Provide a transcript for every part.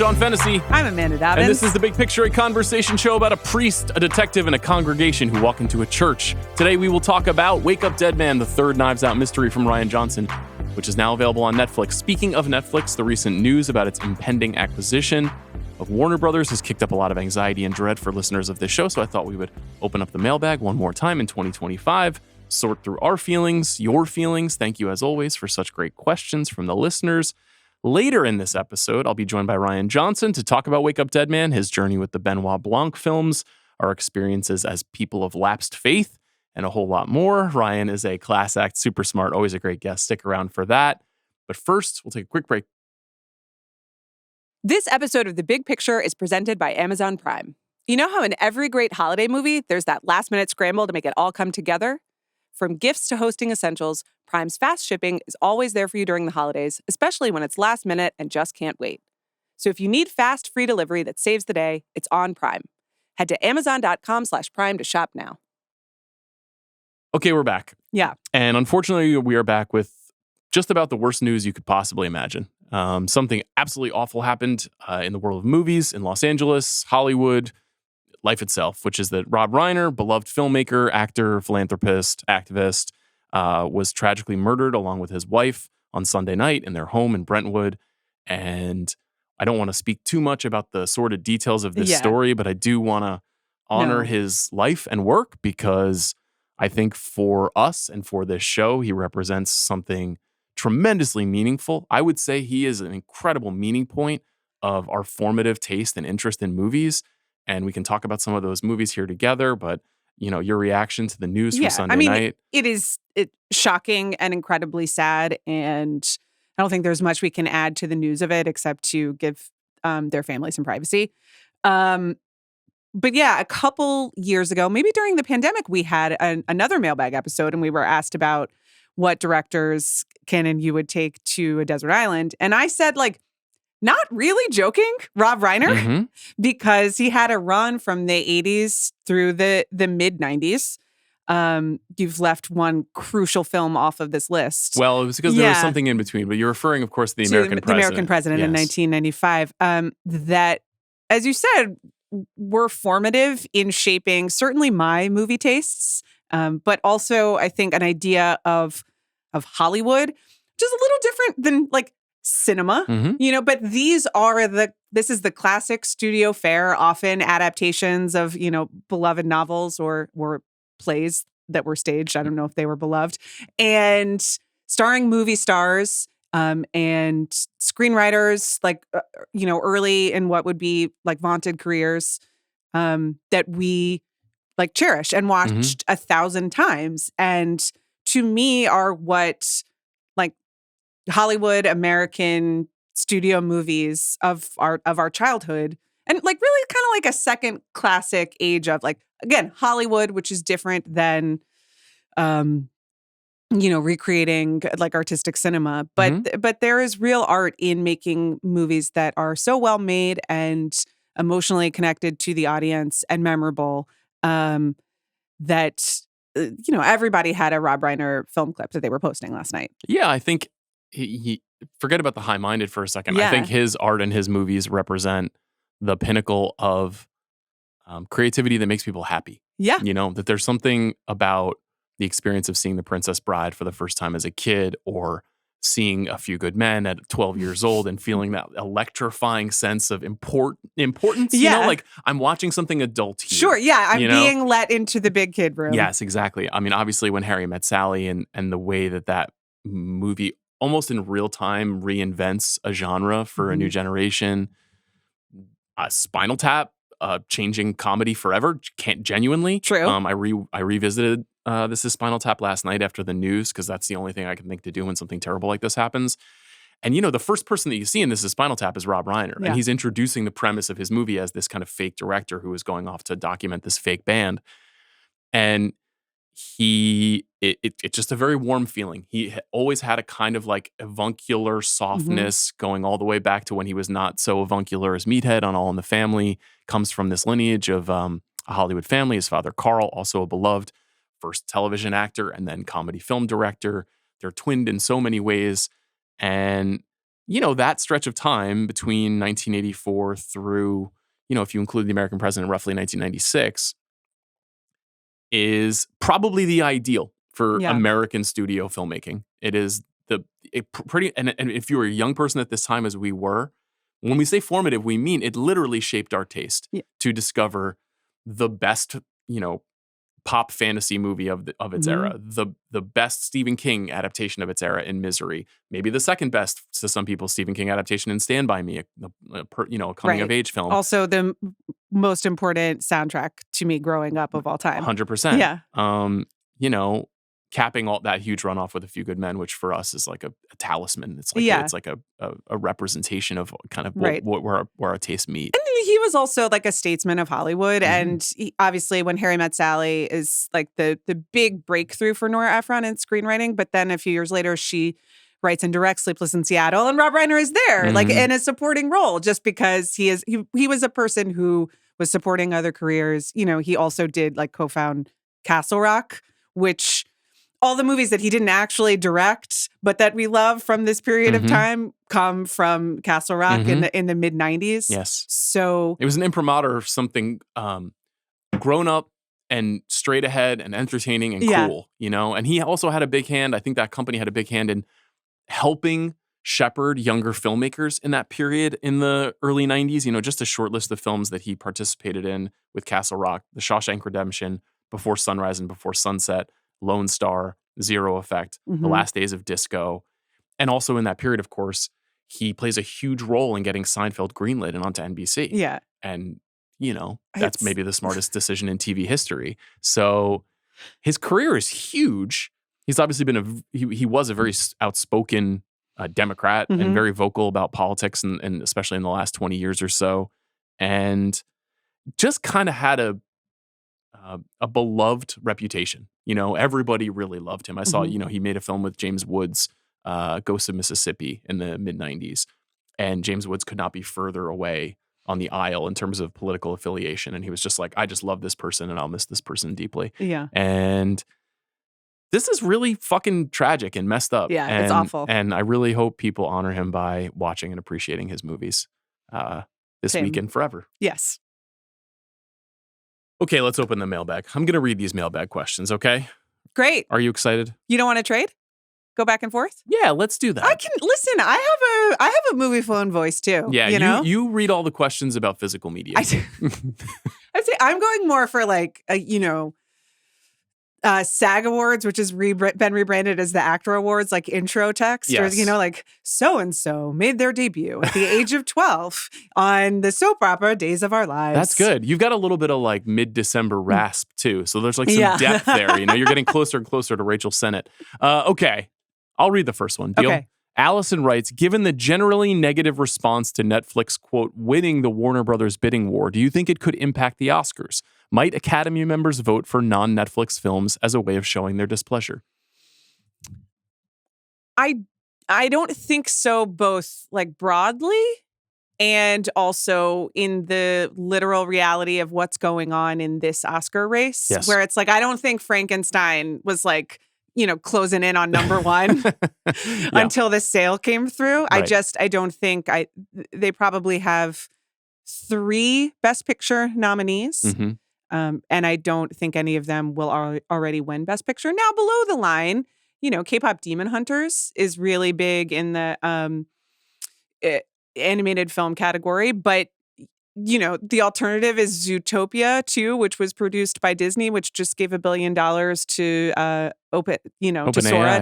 Sean Fennessey. I'm Amanda Dobbins. And this is The Big Picture, a conversation show about a priest, a detective, and a congregation who walk into a church. Today we will talk about Wake Up Dead Man, the third Knives Out mystery from Rian Johnson, which is now available on Netflix. Speaking of Netflix, the recent news about its impending acquisition of Warner Brothers has kicked up a lot of anxiety and dread for listeners of this show, so I thought we would open up the mailbag one more time in 2025, sort through our feelings, your feelings. Thank you, as always, for such great questions from the listeners. Later in this episode, I'll be joined by Rian Johnson to talk about Wake Up Dead Man, his journey with the Benoit Blanc films, our experiences as people of lapsed faith, and a whole lot more. Rian is a class act, super smart, always a great guest. Stick around for that. But first, we'll take a quick break. This episode of The Big Picture is presented by Amazon Prime. You know how in every great holiday movie, there's that last-minute scramble to make it all come together? From gifts to hosting essentials, Prime's fast shipping is always there for you during the holidays, especially when it's last minute and just can't wait. So if you need fast, free delivery that saves the day, it's on Prime. Head to amazon.com/prime to shop now. Okay, we're back. Yeah. And unfortunately, we are back with just about the worst news you could possibly imagine. Something absolutely awful happened in the world of movies, in Los Angeles, Hollywood, life itself, which is that Rob Reiner, beloved filmmaker, actor, philanthropist, activist, was tragically murdered along with his wife on Sunday night in their home in Brentwood. And I don't want to speak too much about the sordid details of this story, but I do want to honor his life and work because I think for us and for this show, he represents something tremendously meaningful. I would say he is an incredible meaning point of our formative taste and interest in movies. And we can talk about some of those movies here together, but you know, your reaction to the news from Sunday night. It is shocking and incredibly sad. And I don't think there's much we can add to the news of it except to give their family some privacy. But yeah, a couple years ago, maybe during the pandemic, we had another Mailbag episode and we were asked about what directors Ken and you would take to a desert island. And I said, not really joking, Rob Reiner, because he had a run from the 80s through the mid-90s. You've left one crucial film off of this list. Well, it was because there was something in between, but you're referring, of course, to the American President in 1995. That, as you said, were formative in shaping certainly my movie tastes, but also, I think, an idea of Hollywood, which is a little different than, cinema, but this is the classic studio fare, often adaptations of, beloved novels or plays that were staged. I don't know if they were beloved, and starring movie stars and screenwriters, early in what would be vaunted careers that we cherish and watched 1,000 times. And to me are what Hollywood American studio movies of our childhood, and really kind of a second classic age of again Hollywood, which is different than recreating artistic cinema, but there is real art in making movies that are so well made and emotionally connected to the audience and memorable that everybody had a Rob Reiner film clip that they were posting last night. Yeah, I think he forget about the high-minded for a second. Yeah. I think his art and his movies represent the pinnacle of creativity that makes people happy. Yeah. That there's something about the experience of seeing The Princess Bride for the first time as a kid, or seeing A Few Good Men at 12 years old and feeling that electrifying sense of importance. Yeah. I'm watching something adult here. Sure, yeah. I'm being let into the big kid room. Yes, exactly. I mean, obviously when Harry Met Sally and the way that movie almost in real time reinvents a genre for a new generation. Spinal Tap, changing comedy forever. Can't genuinely. True. I revisited This Is Spinal Tap last night after the news because that's the only thing I can think to do when something terrible like this happens. And the first person that you see in This Is Spinal Tap is Rob Reiner. Yeah. And he's introducing the premise of his movie as this kind of fake director who is going off to document this fake band. And it's just a very warm feeling. He always had a kind of avuncular softness going all the way back to when he was not so avuncular as Meathead on All in the Family. Comes from this lineage of a Hollywood family. His father, Carl, also a beloved first television actor and then comedy film director. They're twinned in so many ways. And that stretch of time between 1984 through, if you include The American President, roughly 1996, is probably the ideal for Yeah. American studio filmmaking. It is pretty, and if you were a young person at this time, as we were, when we say formative, we mean it literally shaped our taste to discover the best, pop fantasy movie of its era, the best Stephen King adaptation of its era in Misery, maybe the second best to some people Stephen King adaptation in Stand By Me, a coming of age film. Also the most important soundtrack to me growing up of all time. 100%. Yeah. Capping all that huge runoff with A Few Good Men, which for us is like a talisman. It's like it's like a representation of kind of where our tastes meet. And he was also like a statesman of Hollywood. And obviously when Harry Met Sally is like the big breakthrough for Nora Ephron in screenwriting. But then a few years later, she writes and directs Sleepless in Seattle, and Rob Reiner is there like in a supporting role just because he was a person who was supporting other careers. He also did like co-found Castle Rock, which all the movies that he didn't actually direct, but that we love from this period of time come from Castle Rock in the mid 90s. Yes. So it was an imprimatur of something grown up and straight ahead and entertaining and cool, and he also had a big hand. I think that company had a big hand in helping shepherd younger filmmakers in that period in the early 90s. Just a short list of films that he participated in with Castle Rock: The Shawshank Redemption, Before Sunrise and Before Sunset, Lone Star, Zero Effect, The Last Days of Disco. And also in that period, of course, he plays a huge role in getting Seinfeld greenlit and onto NBC. Yeah. And, that's maybe the smartest decision in TV history. So his career is huge. He's obviously been he was a very outspoken Democrat and very vocal about politics, and especially in the last 20 years or so. And just kind of had a beloved reputation. Everybody really loved him. I saw, he made a film with James Woods, Ghosts of Mississippi, in the mid 90s. And James Woods could not be further away on the aisle in terms of political affiliation. And he was just like, I just love this person and I'll miss this person deeply. Yeah. And this is really fucking tragic and messed up. Yeah, it's awful. And I really hope people honor him by watching and appreciating his movies this week and forever. Yes. Okay, let's open the mailbag. I'm going to read these mailbag questions, okay? Great. Are you excited? You don't want to trade? Go back and forth? Yeah, let's do that. I can listen. I have a movie phone voice too. Yeah, you read all the questions about physical media. I'd say I'm going more for like SAG Awards, which has been rebranded as the Actor Awards, like intro text, yes. Or like so-and-so made their debut at the age of 12 on the soap opera Days of Our Lives. That's good. You've got a little bit of like mid-December rasp too. So there's like some depth there. You're getting closer and closer to Rachel Sennett. Okay. I'll read the first one. Deal? Okay. Allison writes, given the generally negative response to Netflix, quote, winning the Warner Brothers bidding war, do you think it could impact the Oscars? Might Academy members vote for non-Netflix films as a way of showing their displeasure? I don't think so, both like broadly and also in the literal reality of what's going on in this Oscar race, yes. Where it's like, I don't think Frankenstein was like, closing in on number one until the sale came through. Right. I don't think they probably have 3 Best Picture nominees. Mm-hmm. And I don't think any of them will already win Best Picture. Now, below the line, K-pop Demon Hunters is really big in the animated film category, but the alternative is Zootopia 2, which was produced by Disney, which just gave $1 billion to Sora,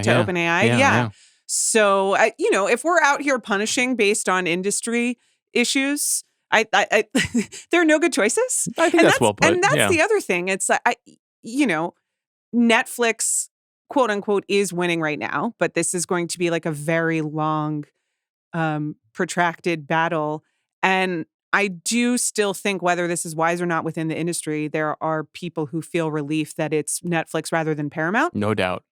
to OpenAI. Yeah. So, if we're out here punishing based on industry issues, there are no good choices. I think that's well put. And that's the other thing. It's like, Netflix, quote unquote, is winning right now, but this is going to be like a very long, protracted battle. And I do still think, whether this is wise or not within the industry, there are people who feel relief that it's Netflix rather than Paramount. No doubt.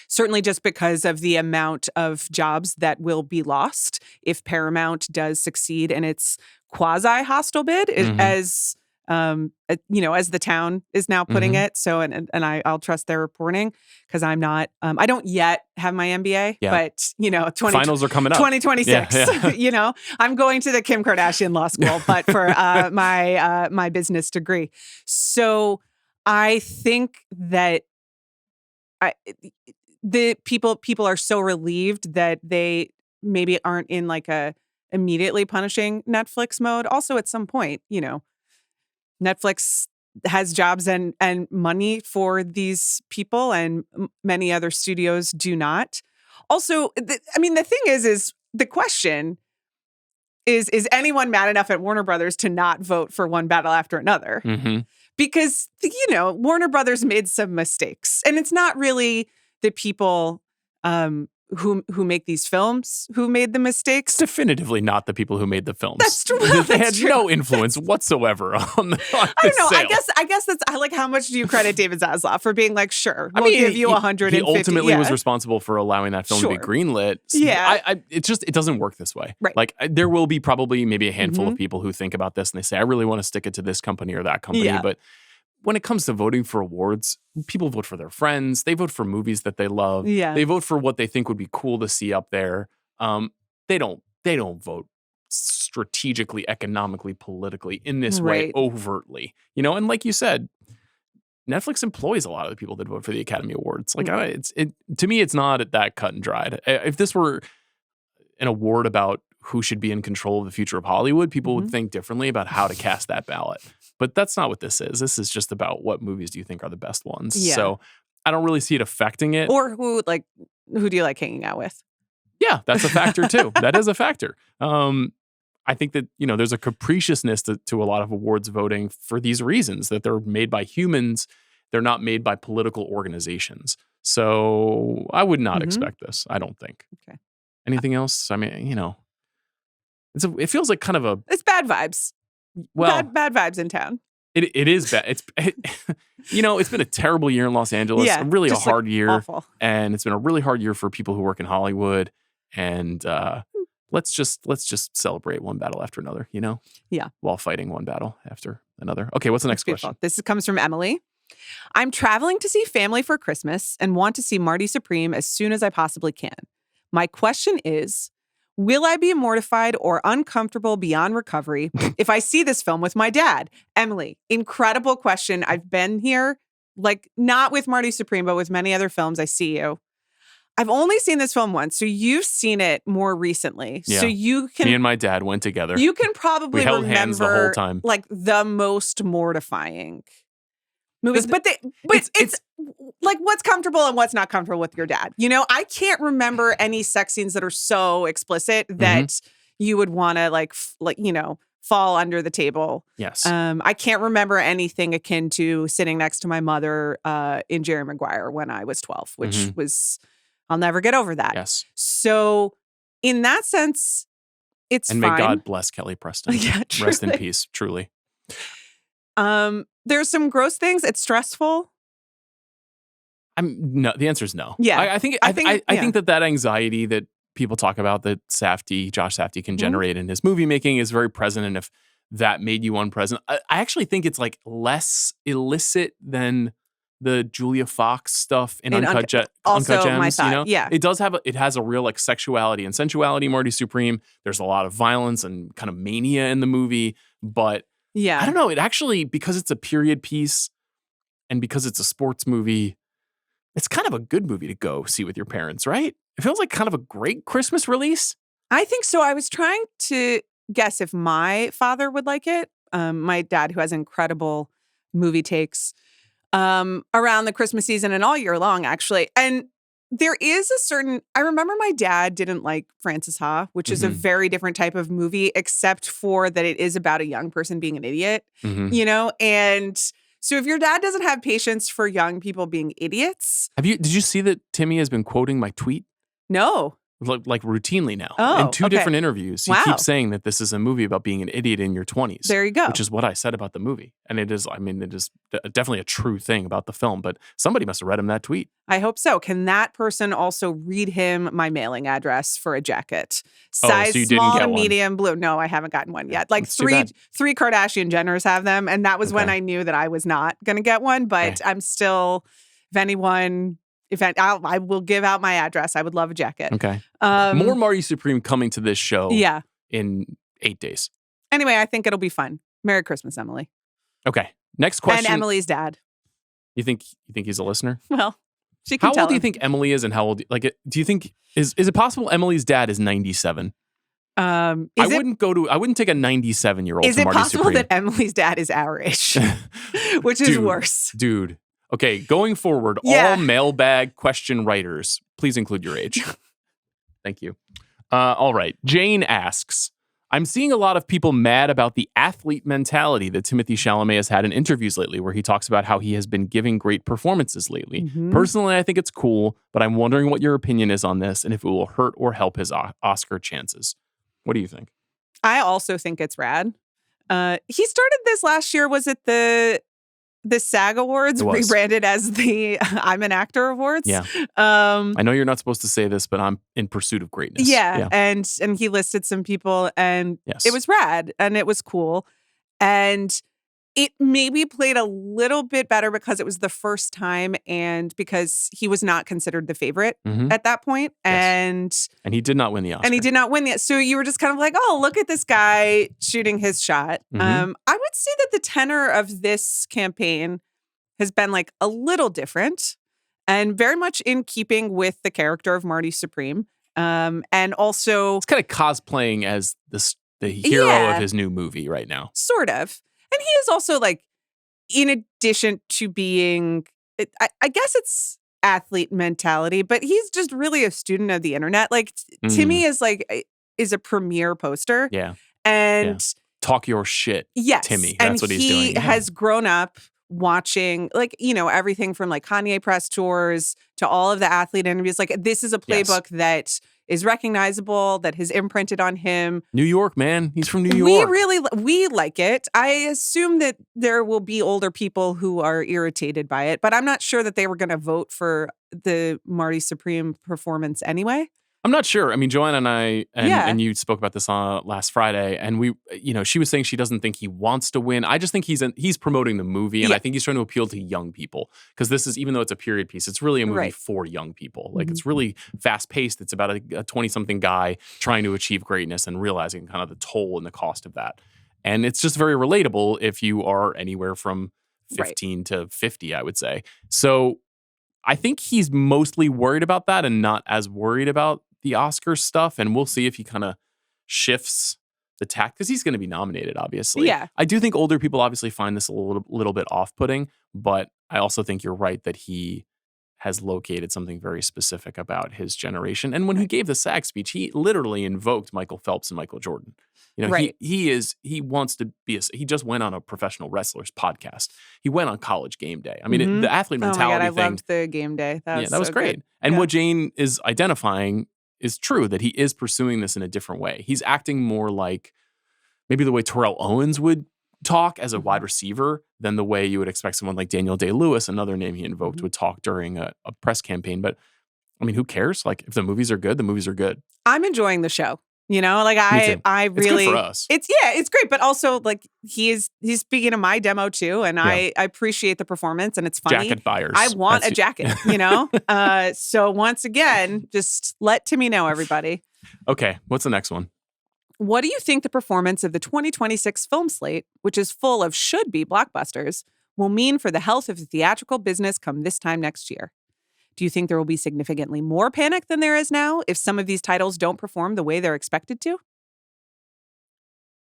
Certainly just because of the amount of jobs that will be lost if Paramount does succeed in its quasi-hostile bid, as as the town is now putting it. So, and I'll trust their reporting because I'm not, I don't yet have my MBA, but finals are coming up. 2026, I'm going to the Kim Kardashian law school, but for my business degree. So I think that the people are so relieved that they maybe aren't in like a immediately punishing Netflix mode. Also, at some point, Netflix has jobs and money for these people, and many other studios do not. Also, the thing is the question is anyone mad enough at Warner Brothers to not vote for One Battle After Another? Mm-hmm. Because, Warner Brothers made some mistakes, and it's not really the people who make these films who made the mistakes. It's definitively not the people who made the films. That's true. They had no influence whatsoever on the I don't know. sale. I guess that's like, how much do you credit David Zaslav for being like, sure, we'll give you 150. He ultimately was responsible for allowing that film to be greenlit. Yeah. It doesn't work this way. Right. Like, there will be probably maybe a handful of people who think about this and they say, I really want to stick it to this company or that company. Yeah. But when it comes to voting for awards, people vote for their friends. They vote for movies that they love. Yeah. They vote for what they think would be cool to see up there. They don't vote strategically, economically, politically in this way overtly. And like you said, Netflix employs a lot of the people that vote for the Academy Awards. Like, to me, it's not that cut and dried. If this were an award about who should be in control of the future of Hollywood, people would think differently about how to cast that ballot. But that's not what this is. This is just about what movies do you think are the best ones. Yeah. So I don't really see it affecting it. Or who do you like hanging out with? Yeah, that's a factor too. That is a factor. I think that, there's a capriciousness to a lot of awards voting for these reasons, that they're made by humans. They're not made by political organizations. So I would not expect this. I don't think. Okay. Anything else? I mean, it feels like kind of it's bad vibes. Well, bad vibes in town. It is bad. It's been a terrible year in Los Angeles. Yeah, Really a hard year. Awful. And it's been a really hard year for people who work in Hollywood. And let's just celebrate one battle after another, Yeah. While fighting one battle after another. Okay, what's the next question? This comes from Emily. I'm traveling to see family for Christmas and want to see Marty Supreme as soon as I possibly can. My question is, will I be mortified or uncomfortable beyond recovery if I see this film with my dad? Emily, incredible question. I've been here, like, not with Marty Supreme, but with many other films. I see you. I've only seen this film once, so you've seen it more recently. Yeah. So you can. Me and my dad went together. You can probably we held remember hands the whole time. Like the most mortifying movies, but it's like what's comfortable and what's not comfortable with your dad. I can't remember any sex scenes that are so explicit that you would want to fall under the table. Yes. I can't remember anything akin to sitting next to my mother in Jerry Maguire when I was 12, which was, I'll never get over that. Yes. So in that sense, it's and fine. May God bless Kelly Preston. Yeah, rest in peace, truly. There's some gross things. It's stressful. No, the answer is no. Yeah. I think that anxiety that people talk about that Josh Safdie can generate in his movie making is very present. And if that made you unpresent, I actually think it's like less illicit than the Julia Fox stuff in Uncut Gems. Yeah. It has a real like sexuality and sensuality, Marty Supreme. There's a lot of violence and kind of mania in the movie, but yeah, I don't know. It actually, because it's a period piece and because it's a sports movie, it's kind of a good movie to go see with your parents, right? It feels like kind of a great Christmas release. I think so. I was trying to guess if my father would like it. My dad, who has incredible movie takes around the Christmas season and all year long, actually. And there is I remember my dad didn't like Frances Ha, which is a very different type of movie, except for that it is about a young person being an idiot, and so if your dad doesn't have patience for young people being idiots. Did you see that Timmy has been quoting my tweet? No. like routinely now. Oh, in two different interviews, he Wow. keeps saying that this is a movie about being an idiot in your 20s. There you go. Which is what I said about the movie. And it is definitely a true thing about the film, but somebody must have read him that tweet. I hope so. Can that person also read him my mailing address for a jacket? Oh, Size so you didn't small get to one. medium blue. No, I haven't gotten one yet. Like That's too bad. three Kardashian Jenners have them. And that was when Okay. I knew that I was not going to get one. But Okay. I'm still, I will give out my address. I would love a jacket. Okay. Um, More Marty Supreme coming to this show Yeah. in 8 days. Anyway, I think it'll be fun. Merry Christmas, Emily. Okay. Next question. And Emily's dad. You think he's a listener? Well, she can How tell old do you him. think Emily is, and how old? Like, do you think is it possible Emily's dad is 97? I wouldn't take a 97-year-old. Is to it Marty possible Supreme. that Emily's dad is our age? Which is worse. Dude. Okay, going forward, Yeah. all mailbag question writers, please include your age. Thank you. All right. Jane asks, I'm seeing a lot of people mad about the athlete mentality that Timothée Chalamet has had in interviews lately, where he talks about how he has been giving great performances lately. Mhm. Personally, I think it's cool, but I'm wondering what your opinion is on this and if it will hurt or help his Oscar chances. What do you think? I also think it's rad. He started this last year. Was it the SAG Awards It was. rebranded as the I'm an Actor Awards? Yeah. Um, I know you're not supposed to say this, but I'm in pursuit of greatness. yeah. And he listed some people, and Yes. it was rad, and it was cool, and it maybe played a little bit better because it was the first time, and because he was not considered the favorite Mhm. at that point, Yes. And he did not win the Oscar. and he did not win yet. So you were just kind of like, oh, look at this guy shooting his shot. Mhm. I would say that the tenor of this campaign has been like a little different and very much in keeping with the character of Marty Supreme. And also It's kind of cosplaying as the hero Yeah. of his new movie right now. sort of. And he is also like, in addition to being, I guess it's athlete mentality, but he's just really a student of the internet. Like Timmy is a premier poster. Yeah. And Talk your shit, yes, Timmy. and That's what he's doing. He Yeah. has grown up watching, like, everything from like Kanye press tours to all of the athlete interviews. Like, this is a playbook that is recognizable, that has imprinted on him. New York, man. He's from New York. We like it. I assume that there will be older people who are irritated by it, but I'm not sure that they were going to vote for the Marty Supreme performance anyway. I'm not sure. I mean, Joanna and I, Yeah. and you spoke about this on last Friday, and we, she was saying she doesn't think he wants to win. I just think he's promoting the movie, and I think he's trying to appeal to young people, because this is, even though it's a period piece, it's really a movie Right. for young people. Like, it's really fast paced. It's about a 20-something guy trying to achieve greatness and realizing kind of the toll and the cost of that. And it's just very relatable if you are anywhere from 15 to 50, I would say. So I think he's mostly worried about that and not as worried about the Oscar stuff, and we'll see if he kind of shifts the tact, because he's going to be nominated, obviously. Yeah. I do think older people obviously find this a little bit off-putting, but I also think you're right that he has located something very specific about his generation. And when he gave the SAG speech, he literally invoked Michael Phelps and Michael Jordan. He wants to be he just went on a professional wrestler's podcast. He went on College Game Day. I mean, the athlete mentality Oh my God, I thing. loved the game day. That was Was so great. good. And Yeah. what Jane is identifying is true, that he is pursuing this in a different way. He's acting more like maybe the way Terrell Owens would talk as a wide receiver than the way you would expect someone like Daniel Day-Lewis, another name he invoked, would talk during a press campaign. But I mean, who cares? Like, if the movies are good, the movies are good. I'm enjoying the show. Like Me too. I really, it's good for us. It's great, but also like he's speaking to my demo too, and I appreciate the performance, and it's funny. Jacket buyers. I want a jacket, So once again, just let Timmy know, everybody. Okay, what's the next one? What do you think the performance of the 2026 film slate, which is full of should-be blockbusters, will mean for the health of the theatrical business come this time next year? Do you think there will be significantly more panic than there is now if some of these titles don't perform the way they're expected to?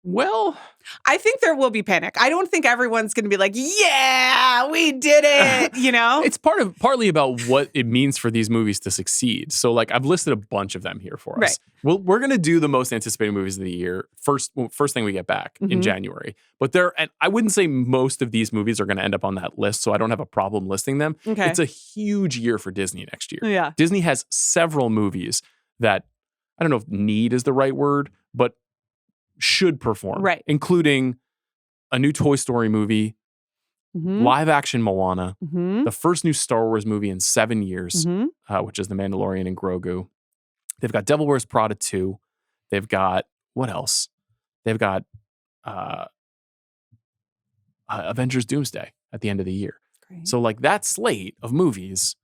Well, I think there will be panic. I don't think everyone's going to be like, yeah, we did it, it's partly about what it means for these movies to succeed. So, like, I've listed a bunch of them here for us. Right. Well, we're going to do the most anticipated movies of the year first thing we get back in January. But and I wouldn't say most of these movies are going to end up on that list, so I don't have a problem listing them. Okay. It's a huge year for Disney next year. Yeah. Disney has several movies that I don't know if need is the right word, but should perform. Right. Including a new Toy Story movie, live action Moana, the first new Star Wars movie in 7 years, which is The Mandalorian and Grogu. They've got Devil Wears Prada 2. They've got, what else? They've got Avengers Doomsday at the end of the year. Great. So like that slate of movies,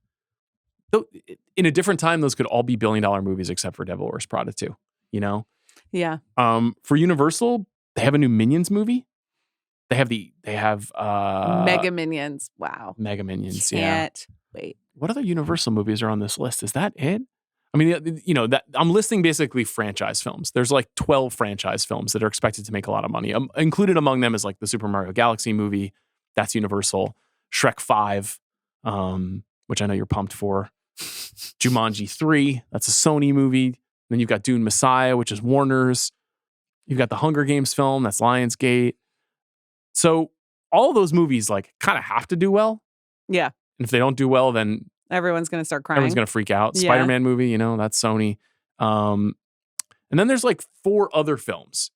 in a different time, those could all be billion-dollar movies except for Devil Wears Prada 2, you know? Yeah. For Universal, they have a new Minions movie. They have Mega Minions. Wow. Mega Minions, Can't wait. What other Universal movies are on this list? Is that it? I mean, you know, that I'm listing basically franchise films. There's like 12 franchise films that are expected to make a lot of money. Included among them is like the Super Mario Galaxy movie. That's Universal. Shrek 5, which I know you're pumped for. Jumanji 3, that's a Sony movie. Then you've got Dune Messiah, which is Warner's. You've got the Hunger Games film, that's Lionsgate. So all those movies like kind of have to do well. Yeah. And if they don't do well, then everyone's going to start crying. Everyone's going to freak out. Yeah. Spider-Man movie, you know, that's Sony. And then there's like 4 other films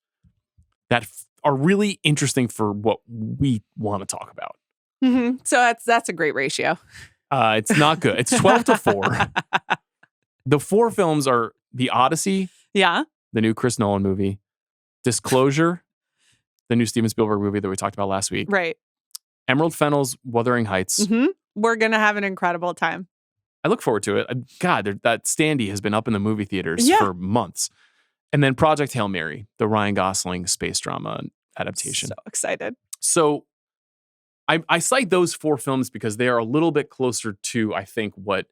that are really interesting for what we want to talk about. So that's a great ratio. It's not good. It's 12 to 4. The 4 films are The Odyssey. Yeah. The new Chris Nolan movie. Disclosure. The new Steven Spielberg movie that we talked about last week. Right. Emerald Fennell's Wuthering Heights. We're going to have an incredible time. I look forward to it. God, that standee has been up in the movie theaters for months. And then Project Hail Mary, the Ryan Gosling space drama adaptation. So excited. So I cite those 4 films because they are a little bit closer to, I think, what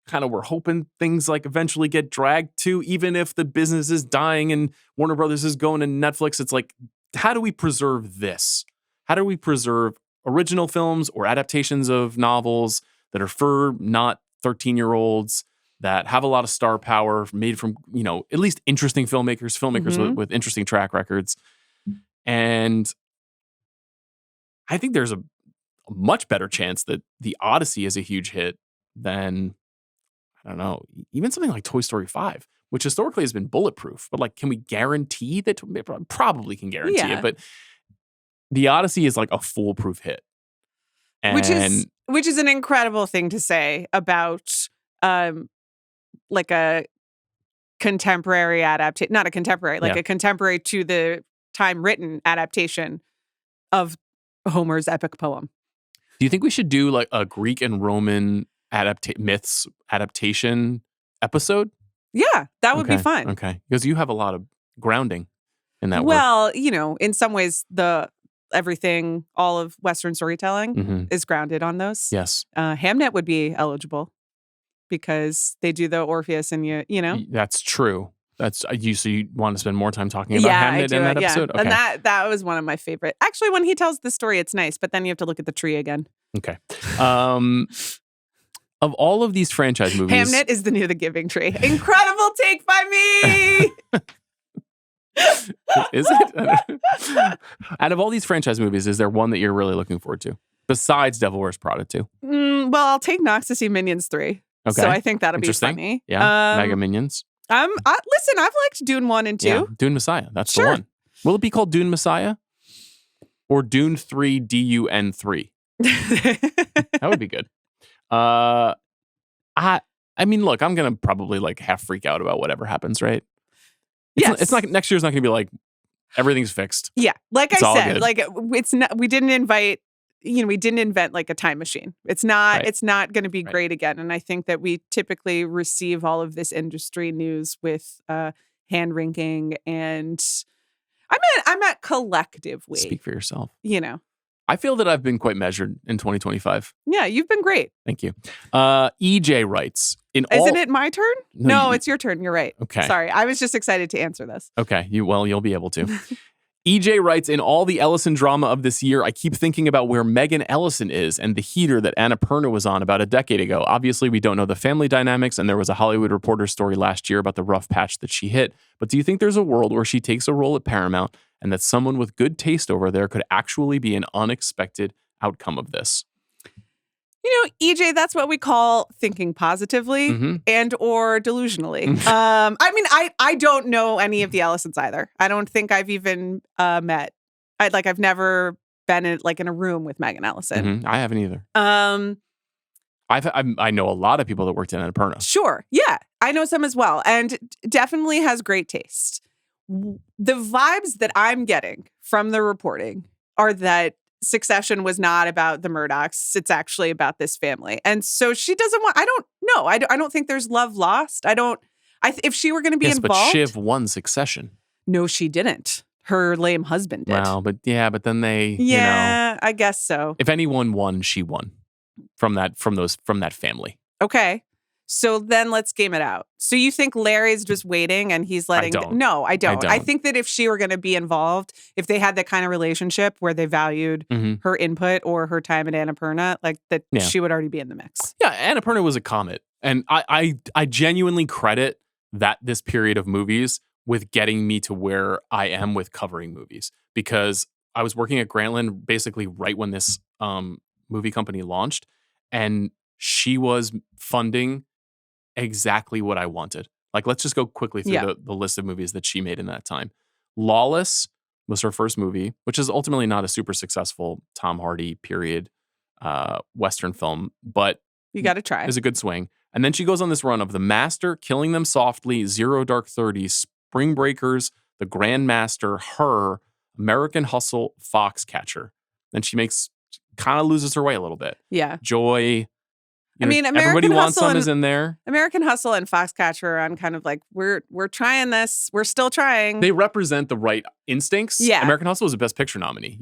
kind of we're hoping things like eventually get dragged to, even if the business is dying and Warner Brothers is going to Netflix. It's like, how do we preserve this? How do we preserve original films or adaptations of novels that are for not 13-year-olds, that have a lot of star power, made from, you know, at least interesting filmmakers with interesting track records. And I think there's a much better chance that The Odyssey is a huge hit than, I don't know, even something like Toy Story 5, which historically has been bulletproof. But like, can we guarantee that? Probably can guarantee it. But The Odyssey is like a foolproof hit. And which is an incredible thing to say about like a contemporary adaptation, not a contemporary, like a contemporary to the time written adaptation of Homer's epic poem. Do you think we should do like a Greek and Roman myths adaptation episode? Yeah, that would be fun. Okay. Because you have a lot of grounding in that work. Well, you know, in some ways, everything, all of Western storytelling is grounded on those. Yes. Hamnet would be eligible because they do the Orpheus and you know. That's true. That's you. So you want to spend more time talking about Hamnet in that episode? Okay. And that was one of my favorite. Actually, when he tells the story, it's nice, but then you have to look at the tree again. Okay. Of all of these franchise movies, Hamnet is the new The Giving Tree. Incredible take by me. Is it? Out of all these franchise movies, is there one that you're really looking forward to besides Devil Wears Prada 2? Well, I'll take Knox to see Minions 3. Okay. So I think that'll be funny. Yeah. Mega Minions. Listen, I've liked Dune 1 and 2. Yeah, Dune Messiah. That's the one. Will it be called Dune Messiah? Or Dune 3 DUN 3? That would be good. I mean, look, I'm gonna probably like half freak out about whatever happens, right? It's not next year's not gonna be like everything's fixed. Yeah, like it's I said, good. Like it's not. We didn't invent like a time machine. It's not. Right. It's not going to be great again. And I think that we typically receive all of this industry news with hand wringing, and I'm at collectively. Speak for yourself. You know. I feel that I've been quite measured in 2025. Yeah, you've been great. Thank you. EJ writes, Isn't it my turn? No, it's your turn. You're right. Okay. Sorry. I was just excited to answer this. Okay. You'll be able to. EJ writes, in all the Ellison drama of this year, I keep thinking about where Megan Ellison is and the heater that Anna Perna was on about a decade ago. Obviously, we don't know the family dynamics, and there was a Hollywood Reporter story last year about the rough patch that she hit. But do you think there's a world where she takes a role at Paramount and that someone with good taste over there could actually be an unexpected outcome of this? EJ, that's what we call thinking positively Mhm. and or delusionally. I don't know any of the Ellisons either. I don't think I've even met. I've never been in a room with Megan Ellison. I haven't either. Um, I know a lot of people that worked in Annapurna. Sure. Yeah. I know some as well. And definitely has great taste. The vibes that I'm getting from the reporting are that Succession was not about the Murdochs. It's actually about this family. And so she doesn't want, I don't know. I don't think there's love lost. If she were going to be Yes, but involved. Shiv won Succession. No, she didn't. Her lame husband did. Well, but then they, I guess so. if anyone won, she won from that family. Okay. So then let's game it out. So you think Larry's just waiting and he's letting... No, I don't. I think that if she were going to be involved, if they had that kind of relationship where they valued her input or her time at Annapurna, she would already be in the mix. Yeah, Annapurna was a comet. And I genuinely credit this period of movies with getting me to where I am with covering movies. Because I was working at Grantland basically right when this movie company launched. And she was funding exactly what I wanted. Let's just go quickly through the list of movies that she made in that time. Lawless was her first movie, which is ultimately not a super successful Tom Hardy period Western film, but you got to try. It's a good swing. And then she goes on this run of The Master, Killing Them Softly, Zero Dark 30, Spring Breakers, The Grand Master, Her, American Hustle, Foxcatcher. Then she kind of loses her way a little bit. Yeah. Joy. American Everybody Wants Hustle Some is in there. American Hustle and Foxcatcher are on kind of we're trying this. We're still trying. They represent the right instincts. Yeah. American Hustle is a Best Picture nominee.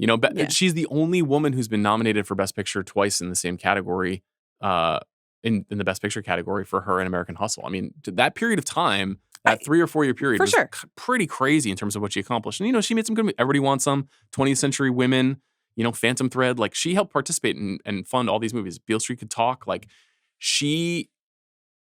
She's the only woman who's been nominated for Best Picture twice in the same category, in the Best Picture category for her in American Hustle. I mean, that period of time, that 3 or 4 year period was pretty crazy in terms of what she accomplished. And, she made some good, Everybody Wants Some, 20th Century Women, Phantom Thread. She helped participate and fund all these movies. Beale Street Could Talk.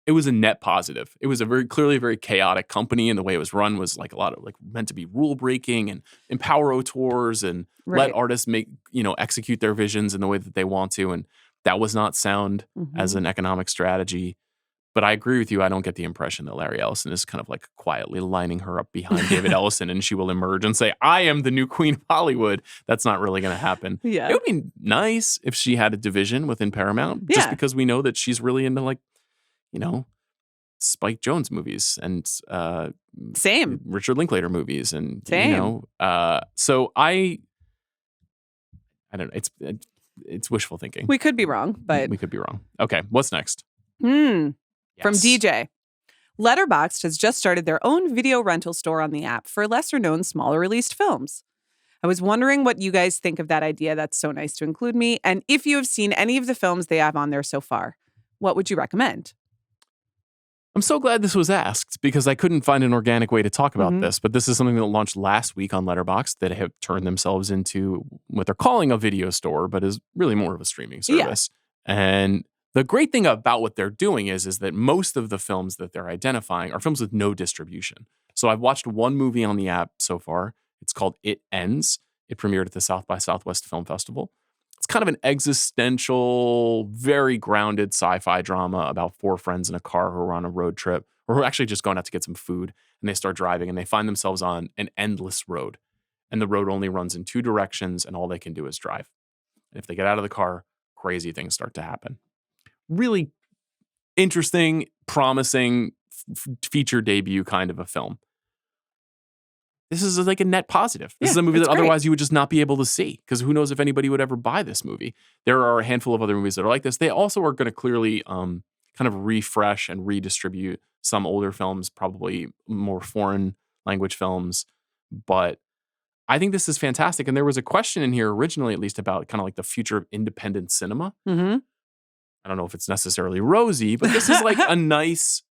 It was a net positive. It was clearly a very chaotic company, and the way it was run was a lot of meant to be rule breaking and empower auteurs and let artists make, execute their visions in the way that they want to. And that was not sound as an economic strategy. But I agree with you. I don't get the impression that Larry Ellison is kind of quietly lining her up behind David Ellison and she will emerge and say, I am the new queen of Hollywood. That's not really going to happen. Yeah. It would be nice if she had a division within Paramount, just because we know that she's really into Spike Jonze movies and same Richard Linklater movies and same. So I don't know. It's wishful thinking. We could be wrong, but we could be wrong. Okay, what's next? From DJ. Letterboxd has just started their own video rental store on the app for lesser known, smaller released films. I was wondering what you guys think of that idea. That's so nice to include me. And if you have seen any of the films they have on there so far, what would you recommend? I'm so glad this was asked because I couldn't find an organic way to talk about this. But this is something that launched last week on Letterboxd that have turned themselves into what they're calling a video store, but is really more of a streaming service. Yeah. And the great thing about what they're doing is that most of the films that they're identifying are films with no distribution. So I've watched one movie on the app so far. It's called It Ends. It premiered at the South by Southwest Film Festival. It's kind of an existential, very grounded sci-fi drama about 4 friends in a car who are on a road trip, or who are actually just going out to get some food, and they start driving, and they find themselves on an endless road. And the road only runs in 2 directions, and all they can do is drive. And if they get out of the car, crazy things start to happen. Really interesting, promising feature debut kind of a film. This is a net positive. This is a movie that otherwise you would just not be able to see because who knows if anybody would ever buy this movie. There are a handful of other movies that are like this. They also are going to clearly kind of refresh and redistribute some older films, probably more foreign language films. But I think this is fantastic. And there was a question in here originally, at least, about kind of the future of independent cinema. I don't know if it's necessarily rosy, but this is a nice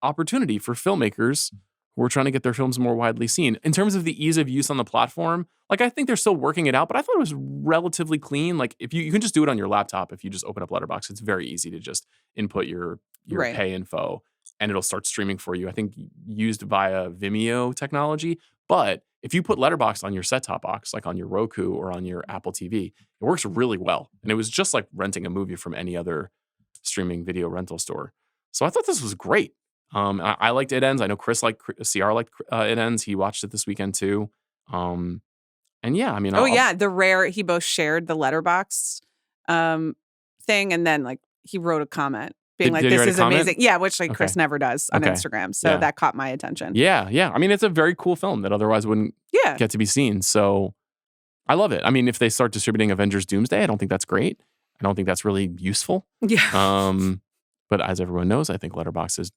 opportunity for filmmakers who are trying to get their films more widely seen. In terms of the ease of use on the platform, I think they're still working it out, but I thought it was relatively clean. If you can just do it on your laptop, if you just open up Letterboxd, it's very easy to just input your pay info and it'll start streaming for you. I think used via Vimeo technology, but if you put Letterboxd on your set-top box, like on your Roku or on your Apple TV, it works really well. And it was just like renting a movie from any other streaming video rental store. So I thought this was great. I liked It Ends. I know Chris liked CR liked It Ends. He watched it this weekend too. And yeah, I mean, he both shared the Letterboxd thing, and then like he wrote a comment being this is amazing. Yeah, which like Chris never does on Instagram. So that caught my attention. Yeah. I mean, it's a very cool film that otherwise wouldn't get to be seen. So I love it. I mean, if they start distributing Avengers Doomsday, I don't think that's great. I don't think that's really useful. Yeah. But as everyone knows, I think Letterboxd is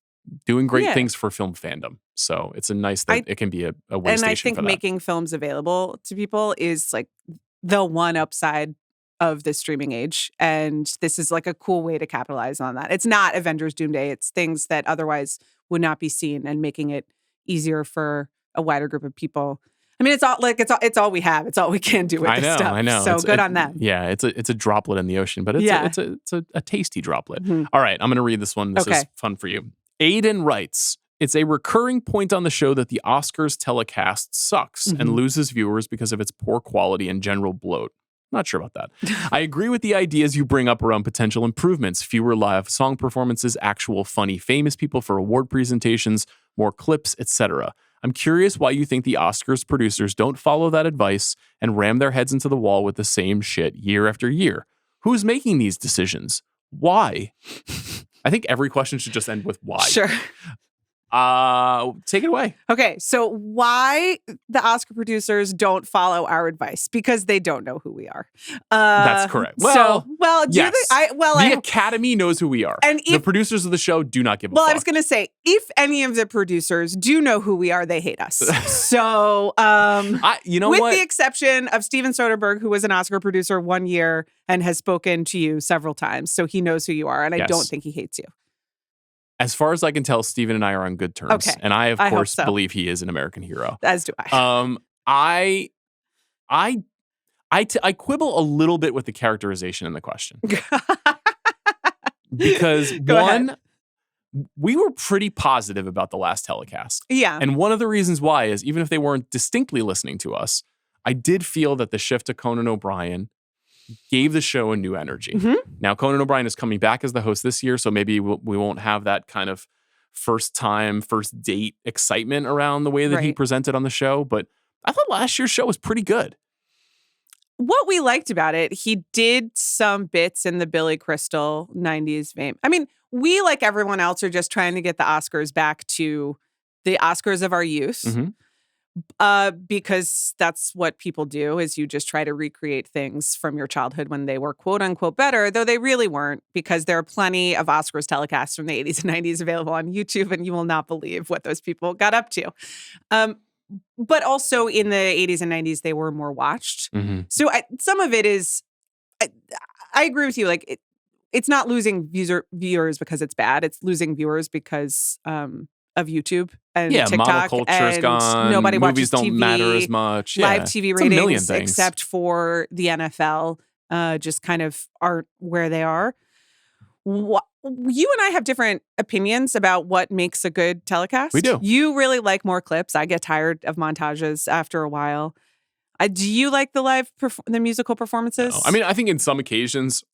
doing great things for film fandom. So it's a nice that it can be a way station for that. And I think making films available to people is like the one upside of the streaming age. And this is like a cool way to capitalize on that. It's not Avengers Doomsday. It's things that otherwise would not be seen and making it easier for a wider group of people. I mean, it's all we have. It's all we can do with this stuff. I know. So good on them. Yeah, it's a droplet in the ocean, but it's a tasty droplet. Mm-hmm. All right, I'm going to read this one. This is fun for you. Aiden writes, it's a recurring point on the show that the Oscars telecast sucks and loses viewers because of its poor quality and general bloat. Not sure about that. I agree with the ideas you bring up around potential improvements, fewer live song performances, actual funny famous people for award presentations, more clips, etc. I'm curious why you think the Oscars producers don't follow that advice and ram their heads into the wall with the same shit year after year. Who's making these decisions? Why? I think every question should just end with why. Sure. Take it away. Okay, so why the Oscar producers don't follow our advice? Because they don't know who we are. That's correct. The Academy knows who we are. And the producers of the show do not give a fuck. Well, I was going to say, if any of the producers do know who we are, they hate us. So, with the exception of Steven Soderbergh, who was an Oscar producer one year and has spoken to you several times, so he knows who you are, and I don't think he hates you. As far as I can tell, Steven and I are on good terms. Okay. And I, of course, believe he is an American hero. As do I. I quibble a little bit with the characterization in the question. Because we were pretty positive about the last telecast. Yeah. And one of the reasons why is, even if they weren't distinctly listening to us, I did feel that the shift to Conan O'Brien gave the show a new energy. Mm-hmm. Now, Conan O'Brien is coming back as the host this year, so maybe we won't have that kind of first date excitement around the way that he presented on the show. But I thought last year's show was pretty good. What we liked about it, he did some bits in the Billy Crystal 90s vein. I mean, we, like everyone else, are just trying to get the Oscars back to the Oscars of our youth. Mm-hmm. Because that's what people do, is you just try to recreate things from your childhood when they were quote unquote better, though they really weren't, because there are plenty of Oscars telecasts from the 80s and 90s available on YouTube, and you will not believe what those people got up to. But also in the 80s and 90s, they were more watched. Mm-hmm. So some of it is, I agree with you. Like it's not losing viewers because it's bad. It's losing viewers because of YouTube and TikTok, monoculture's and gone. Nobody Movies watches don't TV, matter as much. Live TV ratings, except for the NFL, just kind of aren't where they are. You and I have different opinions about what makes a good telecast. We do. You really like more clips. I get tired of montages after a while. Do you like the musical performances? No. I mean, I think in some occasions,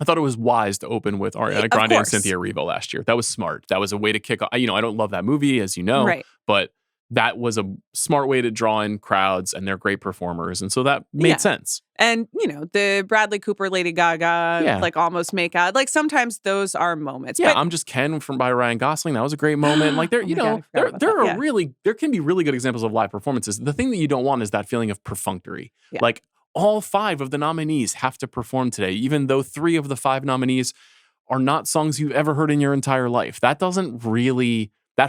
I thought it was wise to open with Ariana Grande and Cynthia Erivo last year. That was smart. That was a way to kick off. I don't love that movie, as you know, but that was a smart way to draw in crowds, and they're great performers. And so that made sense. And, the Bradley Cooper, Lady Gaga, like almost make out. Like sometimes those are moments. Yeah, I'm Just Ken by Ryan Gosling. That was a great moment. Like there can be really good examples of live performances. The thing that you don't want is that feeling of perfunctory. Yeah. Like all 5 of the nominees have to perform today, even though 3 of the 5 nominees are not songs you've ever heard in your entire life. That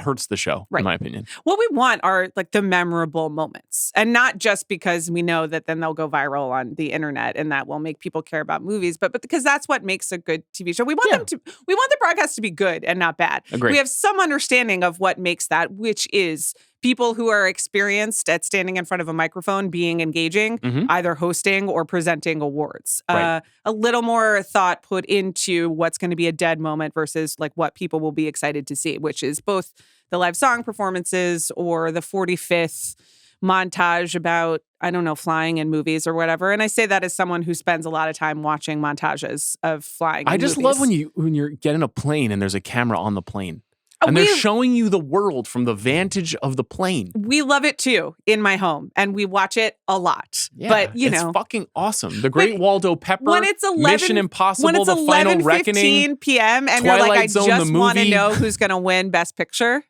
hurts the show, in my opinion. What we want are like the memorable moments, and not just because we know that then they'll go viral on the internet and that will make people care about movies, but because that's what makes a good TV show. We want we want the broadcast to be good and not bad. Agreed. We have some understanding of what makes that, which is people who are experienced at standing in front of a microphone, being engaging, either hosting or presenting awards. Right. A little more thought put into what's going to be a dead moment versus like what people will be excited to see, which is both the live song performances or the 45th montage about, I don't know, flying in movies or whatever. And I say that as someone who spends a lot of time watching montages of flying in I just movies. love when you're getting a plane and there's a camera on the plane. Oh, And they're showing you the world from the vantage of the plane. We love it too in my home, and we watch it a lot. Yeah, but it's fucking awesome. The Great Waldo Pepper, when it's 11, Mission Impossible, The Final Reckoning, 11:15 p.m. and Twilight you're like, I Zone, just the want to movie. know who's going to win Best Picture.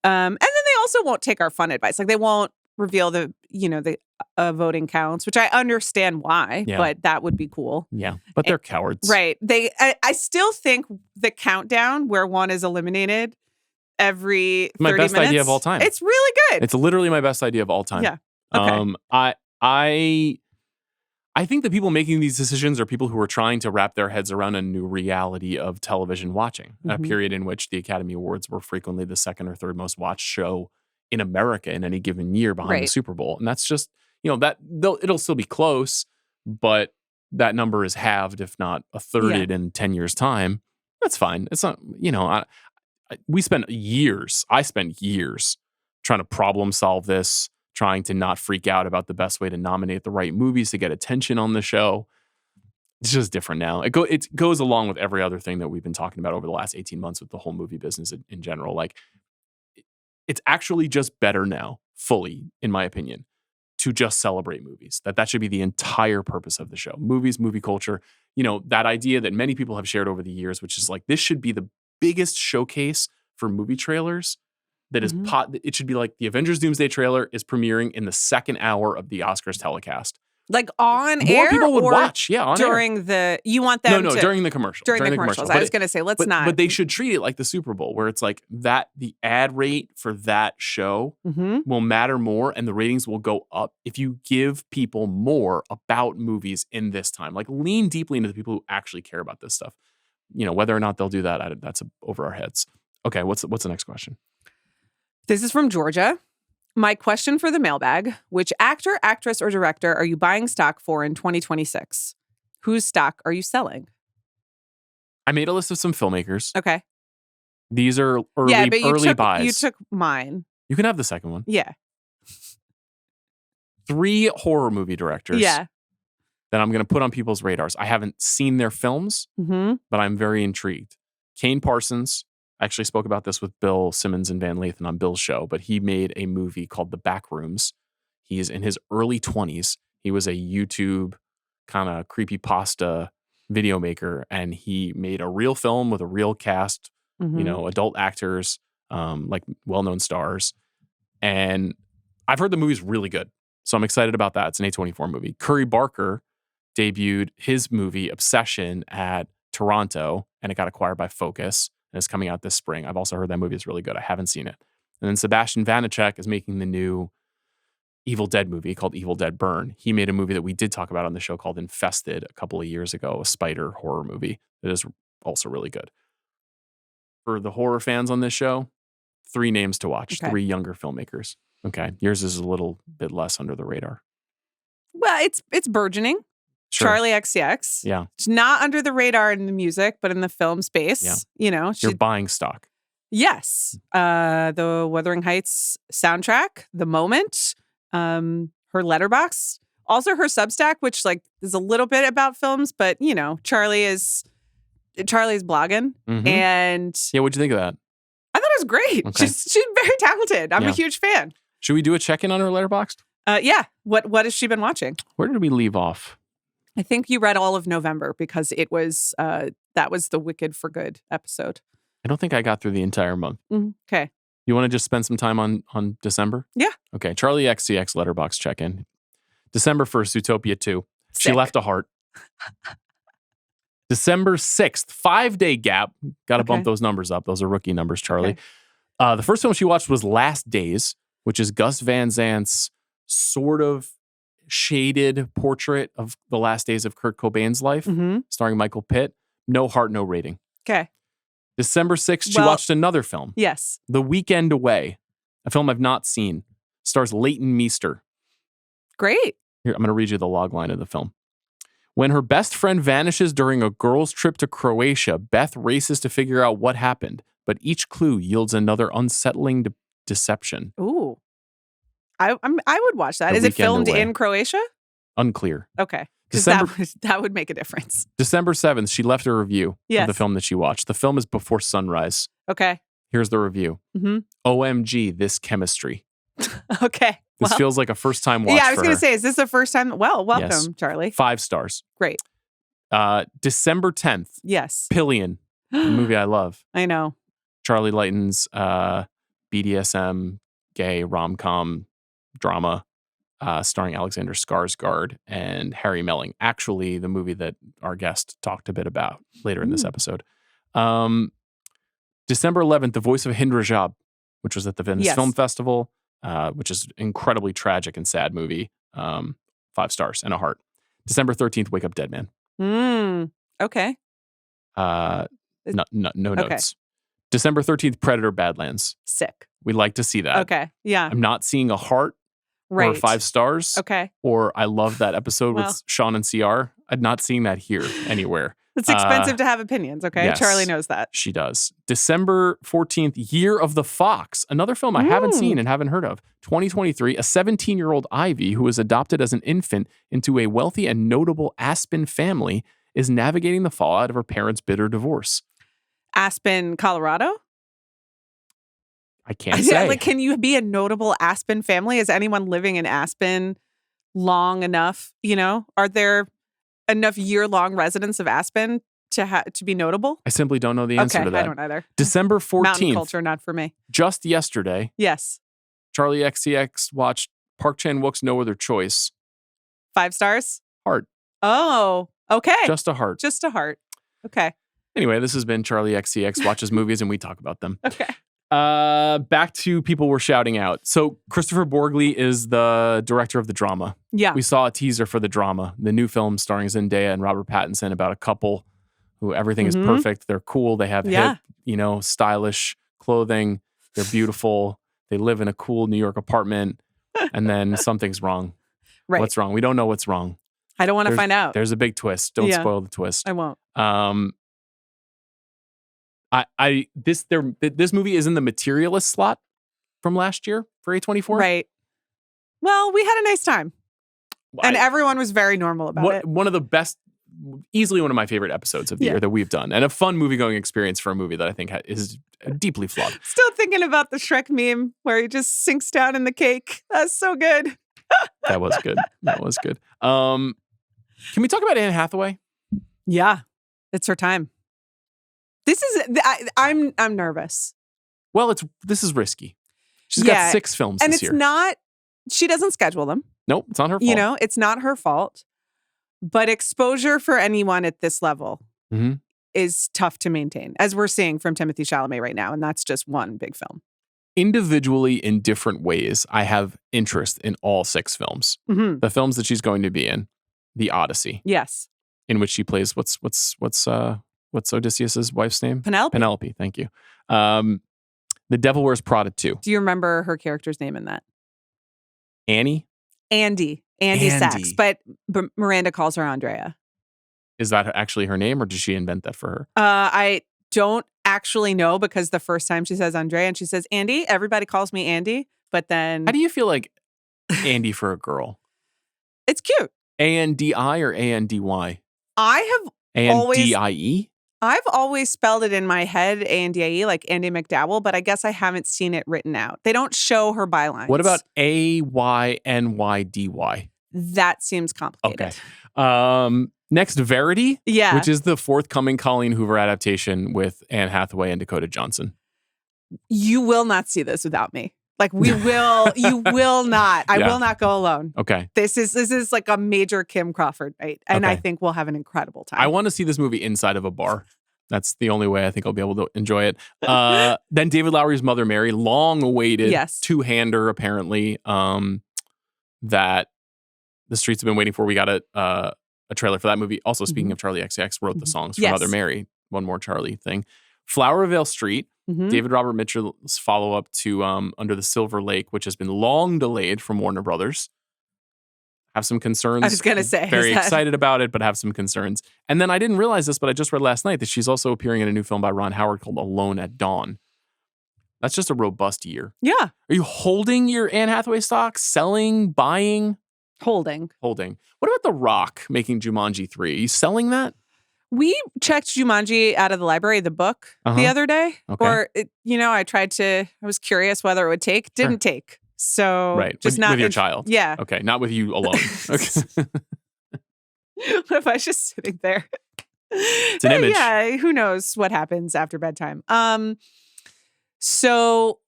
And then they also won't take our fun advice. Like they won't reveal the voting counts, which I understand why, but that would be cool. Yeah, but they're cowards, right? I still think the countdown where one is eliminated every 30 my best minutes, idea of all time. It's really good. It's literally my best idea of all time. Yeah. Okay. I think the people making these decisions are people who are trying to wrap their heads around a new reality of television watching, a period in which the Academy Awards were frequently the second or third most watched show in America in any given year behind the Super Bowl. And that's just, it'll still be close, but that number is halved, if not a thirded in 10 years' time. That's fine. It's not, I spent years trying to problem solve this, trying to not freak out about the best way to nominate the right movies to get attention on the show. It's just different now. It goes along with every other thing that we've been talking about over the last 18 months with the whole movie business in general. Like, it's actually just better now, fully, in my opinion, to just celebrate movies. That should be the entire purpose of the show. Movies, movie culture. That idea that many people have shared over the years, which is like, this should be the biggest showcase for movie trailers. That is, it should be like the Avengers Doomsday trailer is premiering in the second hour of the Oscars telecast. Like on More air, people would or watch. Yeah, on during air. you want them No, during the commercial. During the commercials. I was going to say, let's not. But they should treat it like the Super Bowl, where it's like the ad rate for that show will matter more, and the ratings will go up if you give people more about movies in this time. Like, lean deeply into the people who actually care about this stuff. Whether or not they'll do that, that's over our heads. Okay, what's the next question? This is from Georgia. My question for the mailbag: which actor, actress, or director are you buying stock for in 2026? Whose stock are you selling? I made a list of some filmmakers. Okay. These are early buys. You took mine. You can have the second one. Yeah. 3 horror movie directors. Yeah. That I'm going to put on people's radars. I haven't seen their films, but I'm very intrigued. Kane Parsons. I actually spoke about this with Bill Simmons and Van Lathan on Bill's show, but he made a movie called The Backrooms. He's in his early 20s. He was a YouTube kind of creepypasta video maker, and he made a real film with a real cast, adult actors, like well-known stars. And I've heard the movie's really good, so I'm excited about that. It's an A24 movie. Curry Barker debuted his movie Obsession at Toronto, and it got acquired by Focus. And it's coming out this spring. I've also heard that movie is really good. I haven't seen it. And then Sebastian Vanacek is making the new Evil Dead movie called Evil Dead Burn. He made a movie that we did talk about on the show called Infested a couple of years ago, a spider horror movie that is also really good. For the horror fans on this show, 3 names to watch, 3 younger filmmakers. Okay. Yours is a little bit less under the radar. Well, it's burgeoning. Sure. Charlie XCX. Yeah. She's not under the radar in the music, but in the film space. Yeah. You're buying stock. Yes. The Wuthering Heights soundtrack, The Moment, her Letterboxd, also her Substack, which is a little bit about films, but Charlie's blogging. And what'd you think of that? I thought it was great. Okay. She's very talented. I'm a huge fan. Should we do a check-in on her Letterboxd? Yeah. What has she been watching? Where did we leave off? I think you read all of November because it was that was the Wicked for Good episode. I don't think I got through the entire month. Okay. You want to just spend some time on December? Yeah. Okay. Charlie XCX Letterboxd check-in. December 1st, Zootopia 2. Sick. She left a heart. December 6th, 5-day gap. Got to bump those numbers up. Those are rookie numbers, Charlie. Okay. The first film she watched was Last Days, which is Gus Van Zant's sort of shaded portrait of the last days of Kurt Cobain's life, starring Michael Pitt. No heart, no rating. Okay. December 6th, she watched another film. Yes. The Weekend Away, a film I've not seen. Stars Leighton Meester. Great. Here, I'm going to read you the log line of the film. When her best friend vanishes during a girl's trip to Croatia, Beth races to figure out what happened, but each clue yields another unsettling deception. Ooh. I would watch that. The Is it Weekend filmed Away. in Croatia? Unclear. Okay. Because December- that would make a difference. December 7th, she left a review of Yes. the film that she watched. The film is Before Sunrise. Okay. Here's the review. Mm-hmm. OMG, this chemistry. Okay. This feels like a first-time watch Yeah, I was for going her. to say, is this the first time? Well, welcome, Yes. Charlie. 5 stars. Great. December 10th, Yes. Pillion, a movie I love. I know. Charlie Layton's BDSM, gay rom-com drama starring Alexander Skarsgård and Harry Melling. Actually, the movie that our guest talked a bit about later in this episode. December 11th, The Voice of Hind Rajab, which was at the Venice Film Festival, which is an incredibly tragic and sad movie. 5 stars and a heart. December 13th, Wake Up Dead Man. Okay. No notes. December 13th, Predator Badlands. Sick. We'd like to see that. Okay. Yeah. I'm not seeing a heart or 5 stars. Okay. Or I love that episode Well. with Sean and CR. I'm not seeing that here anywhere. It's expensive to have opinions, okay? yes. Charlie knows that. She does. December 14th, Year of the Fox. Another film I haven't seen and haven't heard of. 2023, a 17-year-old Ivy who was adopted as an infant into a wealthy and notable Aspen family is navigating the fallout of her parents' bitter divorce. Aspen, Colorado? I can't say. Like, can you be a notable Aspen family? Is anyone living in Aspen long enough? You know, are there enough year-long residents of Aspen to be notable? I simply don't know the answer to that. I don't either. December 14th. Mountain culture, not for me. Just yesterday, Yes. Charlie XCX watched Park Chan-wook's No Other Choice. 5 stars? Heart. Oh, okay. Just a heart. Just a heart. Okay. Anyway, this has been Charlie XCX watches movies and we talk about them. Okay. Back to people we're shouting out. So Christopher Borgli is the director of the drama. Yeah. We saw a teaser for the drama, the new film starring Zendaya and Robert Pattinson about a couple who everything is perfect. They're cool. They have hip, stylish clothing. They're beautiful. They live in a cool New York apartment. And then something's wrong. Right. What's wrong? We don't know what's wrong. I don't want to find out. There's a big twist. Don't spoil the twist. I won't. This movie is in the Materialist slot from last year for A24. Right. Well, we had a nice time. And everyone was very normal about it. One of the best, easily one of my favorite episodes of the year that we've done. And a fun movie-going experience for a movie that I think is deeply flawed. Still thinking about the Shrek meme where he just sinks down in the cake. That's so good. That was good. Can we talk about Anne Hathaway? Yeah. It's her time. I'm nervous. Well, this is risky. She's got 6 films this year. And it's not, she doesn't schedule them. Nope, it's not her fault. You know, it's not her fault. But exposure for anyone at this level is tough to maintain, as we're seeing from Timothée Chalamet right now. And that's just one big film. Individually, in different ways, I have interest in all 6 films. The films that she's going to be in. The Odyssey. Yes. In which she plays what's Odysseus's wife's name? Penelope, thank you. The Devil Wears Prada 2. Do you remember her character's name in that? Annie Sachs, but Miranda calls her Andrea. Is that actually her name, or did she invent that for her? I don't actually know, because the first time she says Andrea and she says Andy, everybody calls me Andy, but then... How do you feel like Andy for a girl? It's cute. A-N-D-I or A-N-D-Y? I have A-N-D-I-E? I've always spelled it in my head, A-N-D-I-E, like Andy McDowell, but I guess I haven't seen it written out. They don't show her bylines. What about A-Y-N-Y-D-Y? That seems complicated. Okay. Next, Verity, yeah, which is the forthcoming Colleen Hoover adaptation with Anne Hathaway and Dakota Johnson. You will not see this without me. Like, you will not. I will not go alone. Okay. This is like a major Kim Crawford night. And I think we'll have an incredible time. I want to see this movie inside of a bar. That's the only way I think I'll be able to enjoy it. Then David Lowery's Mother Mary, long-awaited two-hander, apparently, that the streets have been waiting for. We got a trailer for that movie. Also, speaking of Charlie XCX, wrote the songs for Mother Mary. One more Charlie thing. Flower of Vale Street, David Robert Mitchell's follow-up to Under the Silver Lake, which has been long delayed from Warner Brothers. Have some concerns. I was going to say. Very excited about it, but have some concerns. And then I didn't realize this, but I just read last night that she's also appearing in a new film by Ron Howard called Alone at Dawn. That's just a robust year. Yeah. Are you holding your Anne Hathaway stock? Selling? Buying? Holding. What about The Rock making Jumanji 3? Are you selling that? We checked Jumanji out of the library, the book, the other day. Okay. Or, I was curious whether it would take. Didn't take. So, right. Just with your child. Yeah. Okay. Not with you alone. Okay. What if I was just sitting there? It's an image. Yeah. Who knows what happens after bedtime? So,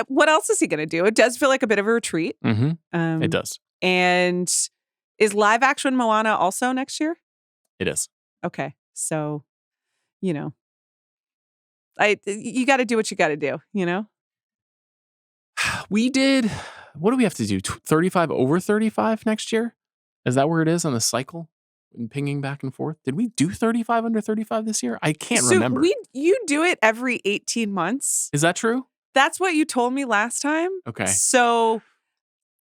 what else is he going to do? It does feel like a bit of a retreat. Mm-hmm. It does. And is live action Moana also next year? It is. Okay. So, you got to do what you got to do, We did, what do we have to do? 35 over 35 next year? Is that where it is on the cycle? And pinging back and forth? Did we do 35 under 35 this year? I can't remember. You do it every 18 months. Is that true? That's what you told me last time. Okay. So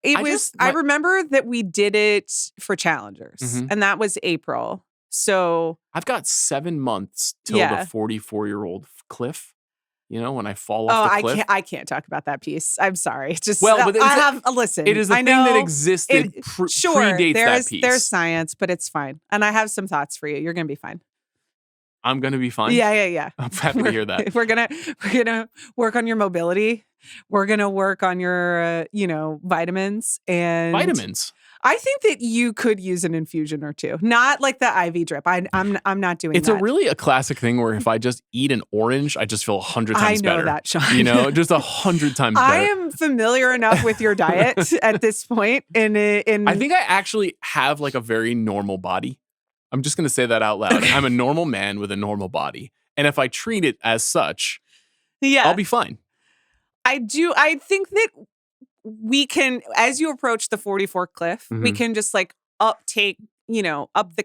I remember that we did it for Challengers, and that was April. So I've got 7 months till the 44-year-old cliff. When I fall off the cliff. I can't talk about that piece. I'm sorry. Just listen. It is a thing that existed. Predates that piece. There's science, but it's fine. And I have some thoughts for you. You're gonna be fine. I'm gonna be fine. Yeah. I'm happy to hear that. We're gonna work on your mobility. We're gonna work on your vitamins and vitamins. I think that you could use an infusion or two, not like the IV drip. I'm not doing it's that. It's a really a classic thing where if I just eat an orange, I just feel 100 times better. I know that, Sean. Just 100 times better. I am familiar enough with your diet at this point. I think I actually have like a very normal body. I'm just going to say that out loud. Okay. I'm a normal man with a normal body. And if I treat it as such, I'll be fine. I think that we can, as you approach the 44 cliff, we can just like up the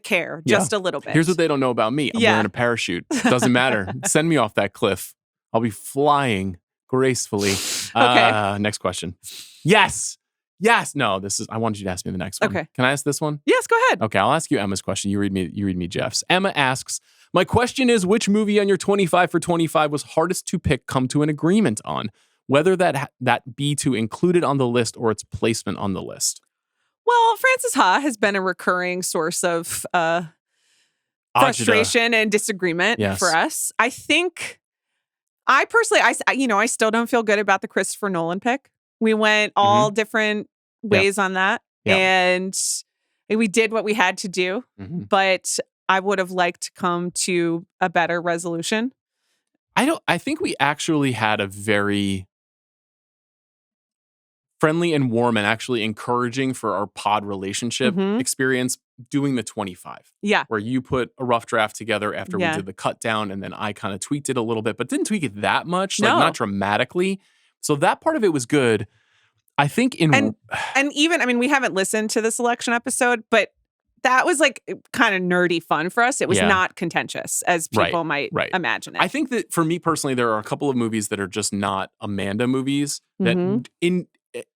care just a little bit. Here's what they don't know about me. I'm wearing a parachute. Doesn't matter. Send me off that cliff. I'll be flying gracefully. Okay. Next question. Yes. No, I wanted you to ask me the next one. Okay. Can I ask this one? Yes, go ahead. Okay, I'll ask you Emma's question. You read me Jeff's. Emma asks, my question is, which movie on your 25 for 25 was hardest to pick, come to an agreement on? Whether that be to include it on the list or its placement on the list. Well, Frances Ha has been a recurring source of frustration and disagreement for us. I think, I personally, I still don't feel good about the Christopher Nolan pick. We went all different ways on that, and we did what we had to do. But I would have liked to come to a better resolution. I think we actually had a very friendly and warm and actually encouraging for our pod relationship experience doing the 25. Yeah. Where you put a rough draft together after we did the cut down, and then I kind of tweaked it a little bit, but didn't tweak it that much, like not dramatically. So that part of it was good. I think and even, we haven't listened to the selection episode, but that was like kind of nerdy fun for us. It was not contentious as people might imagine it. I think that for me personally, there are a couple of movies that are just not Amanda movies that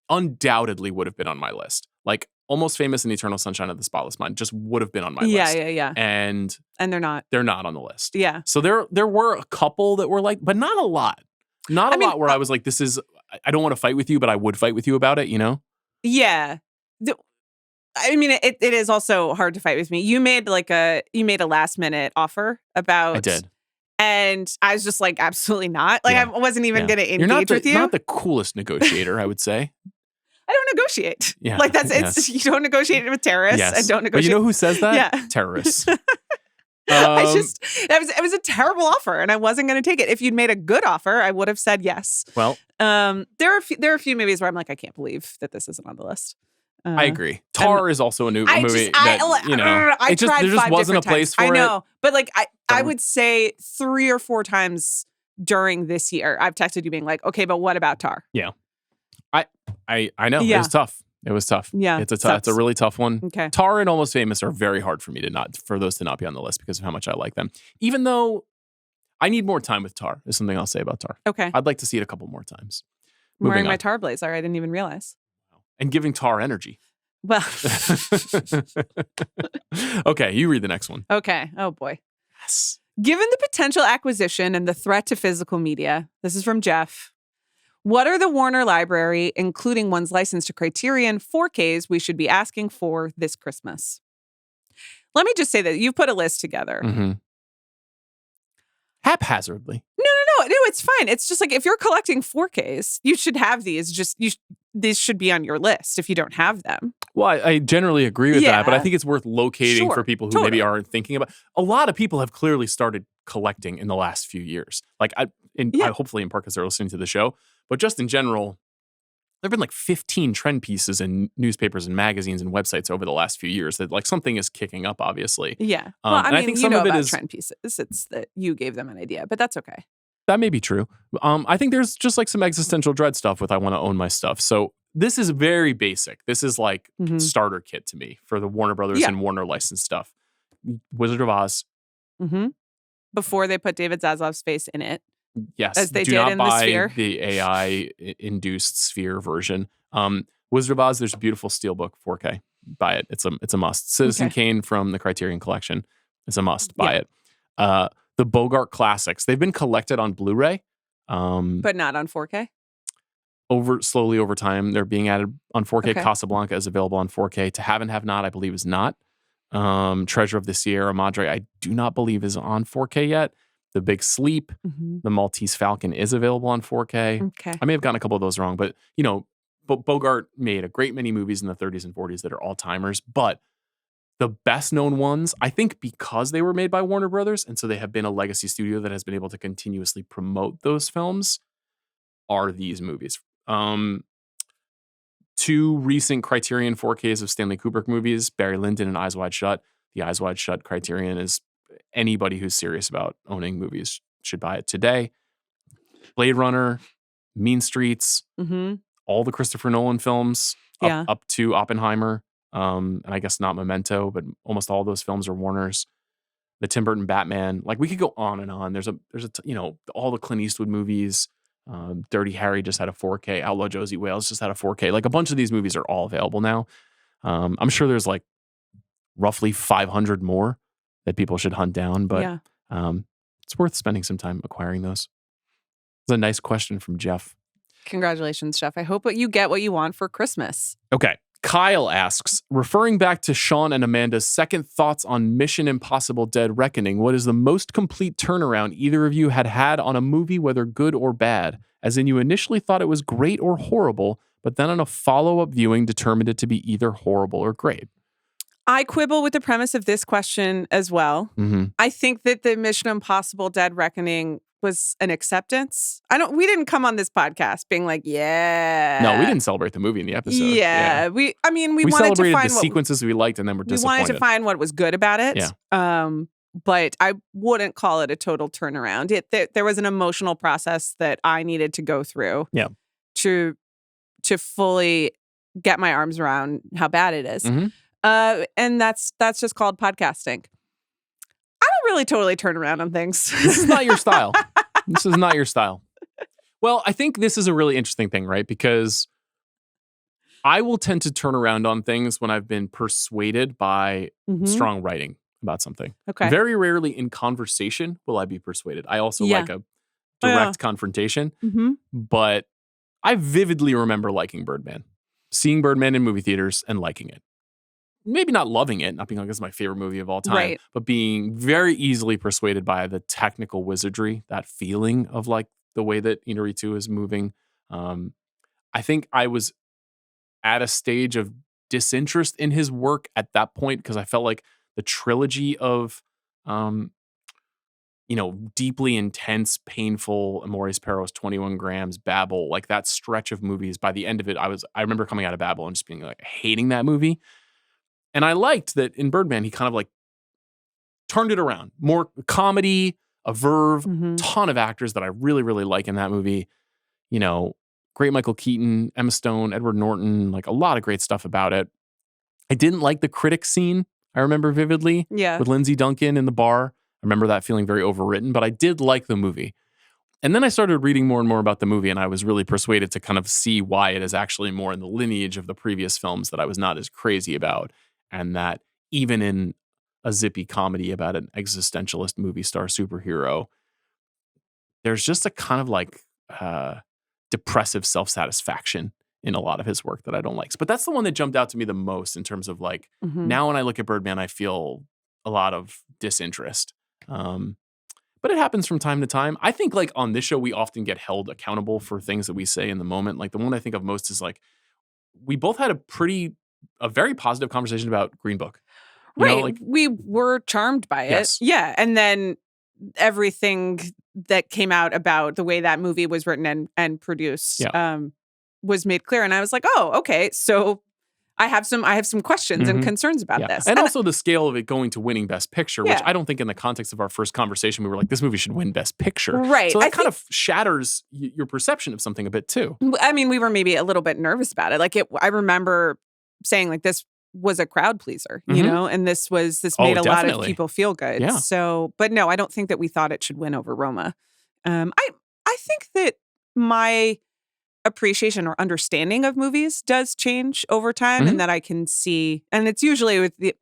undoubtedly would have been on my list. Like Almost Famous and Eternal Sunshine of the Spotless Mind just would have been on my list. Yeah. And they're not. They're not on the list. Yeah. So there were a couple that were like, but not a lot. Not a lot where I was like, I don't want to fight with you, but I would fight with you about it, Yeah. It is also hard to fight with me. You made a last minute offer about. I did. And I was just like, absolutely not. Like I wasn't even going to engage with you. You're not the coolest negotiator, I would say. I don't negotiate. Yeah. Like you don't negotiate with terrorists. Yes. I don't negotiate. But you know who says that? Yeah. Terrorists. It was a terrible offer, and I wasn't going to take it. If you'd made a good offer, I would have said yes. Well, there are a few movies where I'm like, I can't believe that this isn't on the list. I agree. Tar is also a new movie that, I tried there just wasn't a place for it. I know, but like I would say 3 or 4 times during this year, I've texted you being like, okay, but what about Tar? Yeah, I know. Yeah. It was tough. Yeah, it's a really tough one. Okay, Tar and Almost Famous are very hard for me for those to not be on the list because of how much I like them. Even though I need more time with Tar, is something I'll say about Tar. Okay, I'd like to see it a couple more times. I'm wearing my Tar blazer. I didn't even realize. And giving Tar energy. Well, okay, you read the next one. Okay. Oh boy. Yes. Given the potential acquisition and the threat to physical media, this is from Jeff. What are the Warner Library, including one's license to Criterion 4Ks, we should be asking for this Christmas? Let me just say that you've put a list together. Mm-hmm. Haphazardly. No, it's fine. It's just like if you're collecting 4Ks, you should have these. These should be on your list if you don't have them. Well, I generally agree with Yeah. that, but I think it's worth locating Sure, for people who totally. maybe aren't thinking about. A lot of people have clearly started collecting in the last few years. Like I hopefully in part because they're listening to the show, but just in general, there've been like 15 trend pieces in newspapers and magazines and websites over the last few years that like something is kicking up, obviously. Yeah. Well, and I think some of it is trend pieces. It's that you gave them an idea, but that's okay. That may be true. I think there's just like some existential dread stuff with I want to own my stuff. So this is very basic. This is like starter kit to me for the Warner Brothers and Warner licensed stuff. Wizard of Oz. Mm-hmm. Before they put David Zaslav's face in it. Yes. As they do did not in buy the Sphere. the AI-induced Sphere version. Wizard of Oz, there's a beautiful steelbook 4K. Buy it. It's a must. Citizen Kane from the Criterion Collection is a must. Buy it. The Bogart classics. They've been collected on Blu-ray. But not on 4K? Slowly over time, they're being added on 4K. Okay. Casablanca is available on 4K. To Have and Have Not, I believe, is not. Treasure of the Sierra Madre, I do not believe is on 4K yet. The Big Sleep, The Maltese Falcon is available on 4K. Okay. I may have gotten a couple of those wrong, but Bogart made a great many movies in the 30s and 40s that are all-timers, but the best known ones, I think because they were made by Warner Brothers, and so they have been a legacy studio that has been able to continuously promote those films, are these movies. 2 recent Criterion 4Ks of Stanley Kubrick movies, Barry Lyndon and Eyes Wide Shut. The Eyes Wide Shut Criterion is anybody who's serious about owning movies should buy it today. Blade Runner, Mean Streets, all the Christopher Nolan films up to Oppenheimer. And I guess not Memento, but almost all those films are Warner's. The Tim Burton Batman, like we could go on and on. There's all the Clint Eastwood movies. Dirty Harry just had a 4K. Outlaw Josie Wales just had a 4K. Like a bunch of these movies are all available now. I'm sure there's like roughly 500 more that people should hunt down, but it's worth spending some time acquiring those. It's a nice question from Jeff. Congratulations, Jeff. I hope you get what you want for Christmas. Okay. Kyle asks, referring back to Sean and Amanda's second thoughts on Mission Impossible Dead Reckoning, what is the most complete turnaround either of you had on a movie, whether good or bad? As in you initially thought it was great or horrible, but then on a follow-up viewing determined it to be either horrible or great. I quibble with the premise of this question as well. I think that the Mission Impossible Dead Reckoning was an acceptance. We didn't come on this podcast being like, No, we didn't celebrate the movie in the episode. We wanted celebrated to find the sequences we liked and then we're disappointed. We wanted to find what was good about it. Yeah. But I wouldn't call it a total turnaround. There was an emotional process that I needed to go through. Yeah. To fully get my arms around how bad it is. And that's just called podcasting. I don't really totally turn around on things. This is not your style. This is not your style. Well, I think this is a really interesting thing, right? Because I will tend to turn around on things when I've been persuaded by strong writing about something. Okay. Very rarely in conversation will I be persuaded. I also like a direct confrontation. But I vividly remember liking Birdman. Seeing Birdman in movie theaters and liking it. Maybe not loving it, not being like, this is my favorite movie of all time, but being very easily persuaded by the technical wizardry, that feeling of like the way that Inarritu is moving. I think I was at a stage of disinterest in his work at that point because I felt like the trilogy of, deeply intense, painful Maurice Perrault's 21 Grams, Babel, like that stretch of movies. By the end of it, I remember coming out of Babel and just being like hating that movie. And I liked that in Birdman, he kind of like turned it around. More comedy, a verve, ton of actors that I really, really like in that movie. Great Michael Keaton, Emma Stone, Edward Norton, like a lot of great stuff about it. I didn't like the critic scene, I remember vividly, with Lindsay Duncan in the bar. I remember that feeling very overwritten, but I did like the movie. And then I started reading more and more about the movie, and I was really persuaded to kind of see why it is actually more in the lineage of the previous films that I was not as crazy about. And that even in a zippy comedy about an existentialist movie star superhero, there's just a kind of like depressive self-satisfaction in a lot of his work that I don't like. But that's the one that jumped out to me the most in terms of like, now when I look at Birdman, I feel a lot of disinterest. But it happens from time to time. I think like on this show, we often get held accountable for things that we say in the moment. Like the one I think of most is like, we both had a very positive conversation about Green Book. You right. know, like, we were charmed by it. Yes. Yeah. And then everything that came out about the way that movie was written and produced was made clear. And I was like, oh, okay. So I have some questions and concerns about this. And also the scale of it going to winning Best Picture, which Yeah. I don't think in the context of our first conversation, we were like, this movie should win Best Picture. Right. So that kind of shatters your perception of something a bit too. I mean, we were maybe a little bit nervous about it. Like I remember saying like this was a crowd pleaser, you know, and this made a lot of people feel good. Yeah. So, but no, I don't think that we thought it should win over Roma. I think that my appreciation or understanding of movies does change over time, and that I can see, and it's usually with the,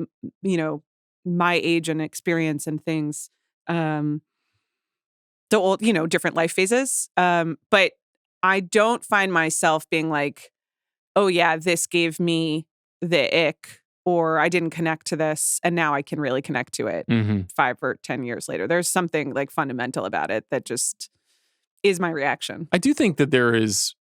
my age and experience and things, the old, different life phases. But I don't find myself being like, oh yeah, this gave me the ick, or I didn't connect to this and now I can really connect to it 5 or 10 years later. There's something like fundamental about it that just is my reaction. I do think that there's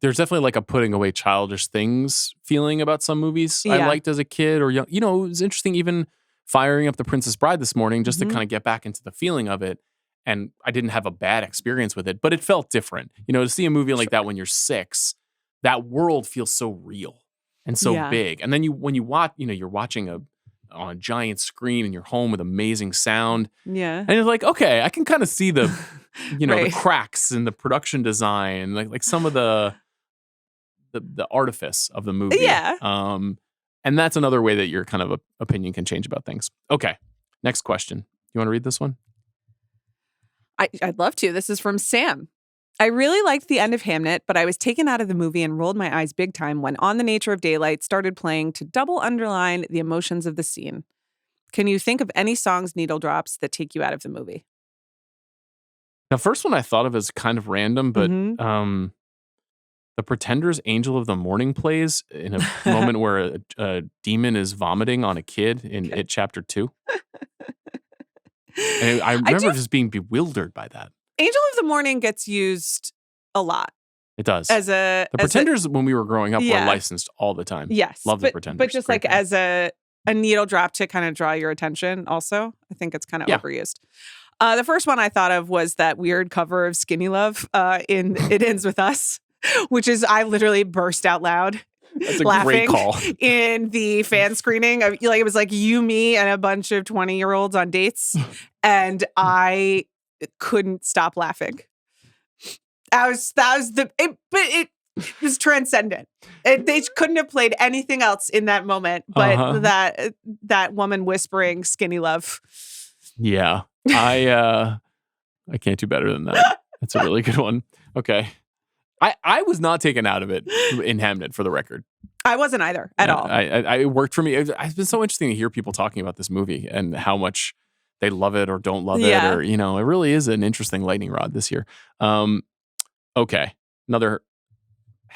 definitely like a putting away childish things feeling about some movies I liked as a kid or young. It was interesting even firing up The Princess Bride this morning just to kind of get back into the feeling of it. And I didn't have a bad experience with it, but it felt different. To see a movie like that when you're 6, that world feels so real and so big. And then when you watch, you're watching on a giant screen in your home with amazing sound. Yeah. And it's like, okay, I can kind of see the, the cracks in the production design, like some of the artifice of the movie. Yeah. And that's another way that your kind of opinion can change about things. Okay. Next question. You want to read this one? I'd love to. This is from Sam. I really liked the end of Hamnet, but I was taken out of the movie and rolled my eyes big time when On the Nature of Daylight started playing to double underline the emotions of the scene. Can you think of any songs, needle drops, that take you out of the movie? The first one I thought of as kind of random, but The Pretender's Angel of the Morning plays in a moment where a demon is vomiting on a kid in It Chapter 2. And I remember just being bewildered by that. Angel of the Morning gets used a lot. It does. The Pretenders, when we were growing up, were licensed all the time. Yes. Love the Pretenders. But just like as a needle drop to kind of draw your attention also, I think it's kind of overused. The first one I thought of was that weird cover of Skinny Love in It Ends With Us, which is, I literally burst out loud. That's a laughing great call. In the fan screening. It was like you, me, and a bunch of 20-year-olds on dates. And I couldn't stop laughing. It was transcendent. They couldn't have played anything else in that moment, but that woman whispering "Skinny Love." Yeah, I can't do better than that. That's a really good one. Okay, I was not taken out of it in Hamnet, for the record. I wasn't either at all. It worked for me. It's been so interesting to hear people talking about this movie and how much they love it or don't love it, or it really is an interesting lightning rod this year. Okay, another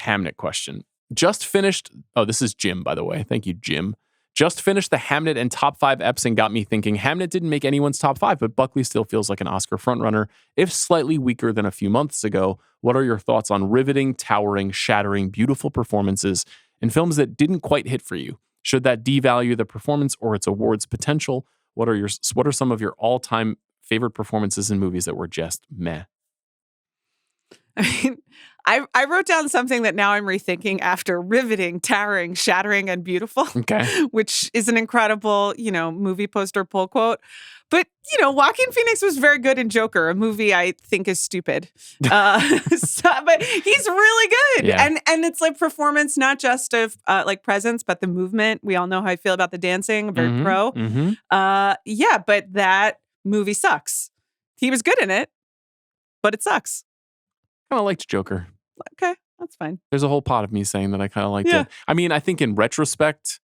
Hamnet question. Just finished. Oh, this is Jim, by the way. Thank you, Jim. Just finished the Hamnet and top 5 eps and got me thinking. Hamnet didn't make anyone's top 5, but Buckley still feels like an Oscar frontrunner, if slightly weaker than a few months ago. What are your thoughts on riveting, towering, shattering, beautiful performances in films that didn't quite hit for you? Should that devalue the performance or its awards potential? What are some of your all-time favorite performances in movies that were just meh? I mean, I wrote down something that now I'm rethinking after riveting, towering, shattering, and beautiful. Okay. Which is an incredible, movie poster pull quote. But, Joaquin Phoenix was very good in Joker, a movie I think is stupid. But he's really good. Yeah. And it's like performance, not just of like presence, but the movement. We all know how I feel about the dancing. I'm very pro. But that movie sucks. He was good in it, but it sucks. I kind of liked Joker. Okay, that's fine. There's a whole pot of me saying that I kind of liked it. I mean, I think in retrospect,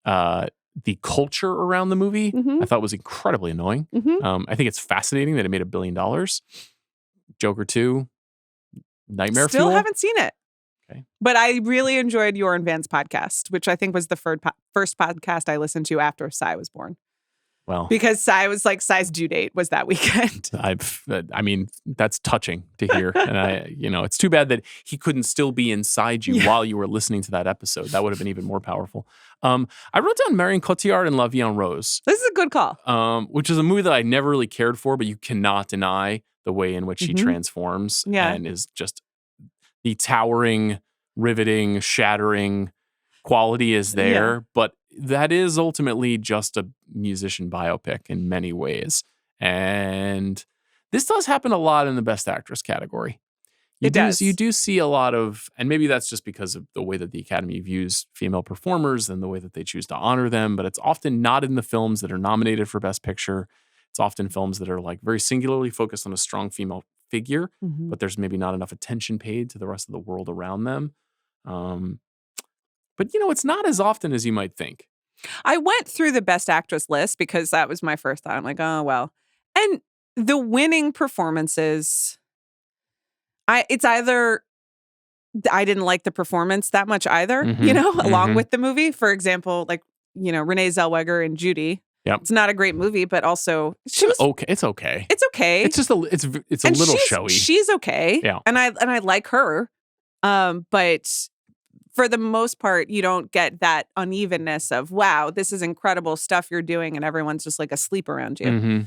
the culture around the movie I thought was incredibly annoying. I think it's fascinating that it made $1 billion. Joker 2, Nightmare Still Fuel? haven't seen it. Okay. But I really enjoyed your and Van's podcast, which I think was the first podcast I listened to after Sai was born. Well, because Sai's due date was that weekend. I mean, that's touching to hear. And it's too bad that he couldn't still be inside you while you were listening to that episode. That would have been even more powerful. I wrote down Marion Cotillard and La Vie en Rose. This is a good call. Which is a movie that I never really cared for, but you cannot deny the way in which she transforms and is just the towering, riveting, shattering quality is there, but that is ultimately just a musician biopic in many ways. And this does happen a lot in the Best Actress category. You do see a lot of, and maybe that's just because of the way that the Academy views female performers and the way that they choose to honor them, but it's often not in the films that are nominated for Best Picture. It's often films that are like very singularly focused on a strong female figure, but there's maybe not enough attention paid to the rest of the world around them. But, it's not as often as you might think. I went through the Best Actress list because that was my first thought. I'm like, oh, well. And the winning performances, it's either I didn't like the performance that much either, along with the movie. For example, like, Renee Zellweger and Judy. Yep. It's not a great movie, but also she was okay. It's okay. It's okay. It's just it's a little showy. She's okay. Yeah. And I like her. But for the most part, you don't get that unevenness of, wow, this is incredible stuff you're doing, and everyone's just like asleep around you.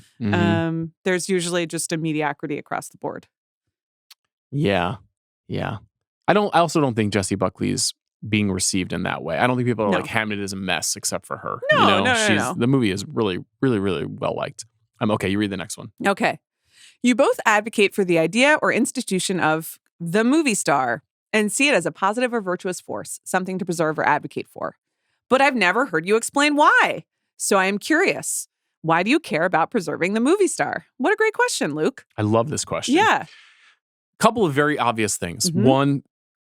There's usually just a mediocrity across the board. Yeah. I also don't think Jessie Buckley's being received in that way. I don't think people are like Hamnet is a mess except for her. No. The movie is really, really, really well liked. Okay, you read the next one. Okay. You both advocate for the idea or institution of the movie star and see it as a positive or virtuous force, something to preserve or advocate for. But I've never heard you explain why. So I am curious. Why do you care about preserving the movie star? What a great question, Luke. I love this question. Yeah. Couple of very obvious things. One,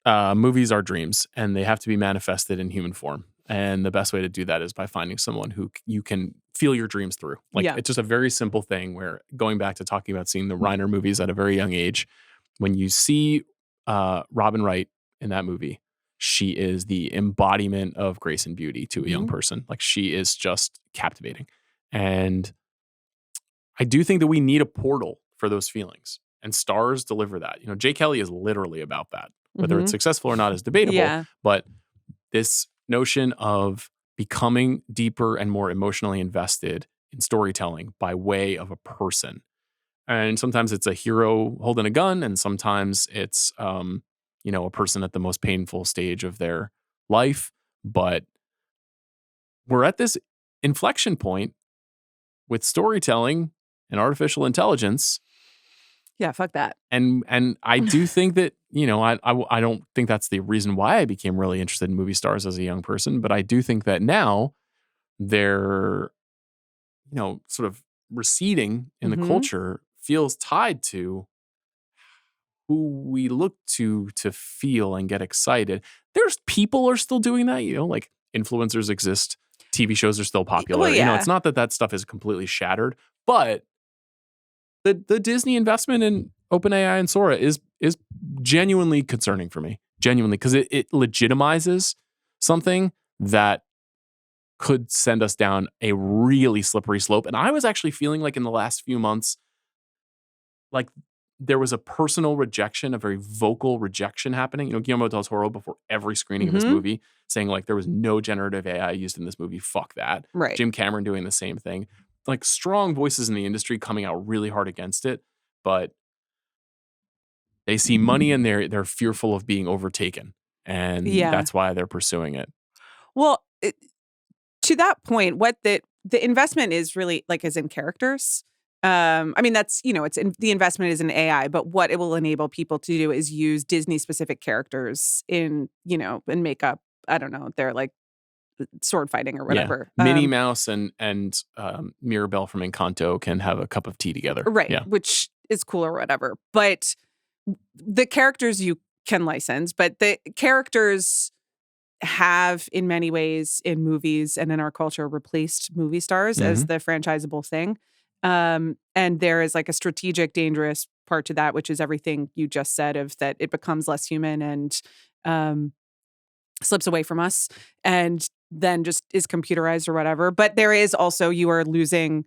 movies are dreams and they have to be manifested in human form. And the best way to do that is by finding someone who you can feel your dreams through. It's just a very simple thing where, going back to talking about seeing the Reiner movies at a very young age, when you see Robin Wright in that movie, she is the embodiment of grace and beauty to a young person. Like, she is just captivating. And I do think that we need a portal for those feelings, and stars deliver that. Jay Kelly is literally about that. Whether it's successful or not is debatable, but this notion of becoming deeper and more emotionally invested in storytelling by way of a person. And sometimes it's a hero holding a gun, and sometimes it's, a person at the most painful stage of their life. But we're at this inflection point with storytelling and artificial intelligence. Yeah, fuck that. And I do think that, I don't think that's the reason why I became really interested in movie stars as a young person, but I do think that now they're, sort of receding in the culture feels tied to who we look to feel and get excited. People are still doing that, like influencers exist. TV shows are still popular. Well, yeah. It's not that stuff is completely shattered, but the Disney investment in OpenAI and Sora is genuinely concerning for me. Genuinely, because it legitimizes something that could send us down a really slippery slope. And I was actually feeling like in the last few months, like there was a personal rejection, a very vocal rejection happening. Guillermo del Toro, before every screening of his movie, saying like there was no generative AI used in this movie. Fuck that. Right. Jim Cameron doing the same thing. Like strong voices in the industry coming out really hard against it, but they see money and they're fearful of being overtaken. And that's why they're pursuing it. Well, to that point, what the investment is really like is in characters. That's, the investment is in AI, but what it will enable people to do is use Disney specific characters in makeup. I don't know. They're like sword fighting or whatever. Yeah. Minnie Mouse and Mirabelle from Encanto can have a cup of tea together. Right. Yeah. Which is cool or whatever. But the characters you can license, but the characters have in many ways in movies and in our culture replaced movie stars as the franchisable thing. And there is like a strategic, dangerous part to that, which is everything you just said of that it becomes less human and slips away from us and then just is computerized or whatever. But there is also, you are losing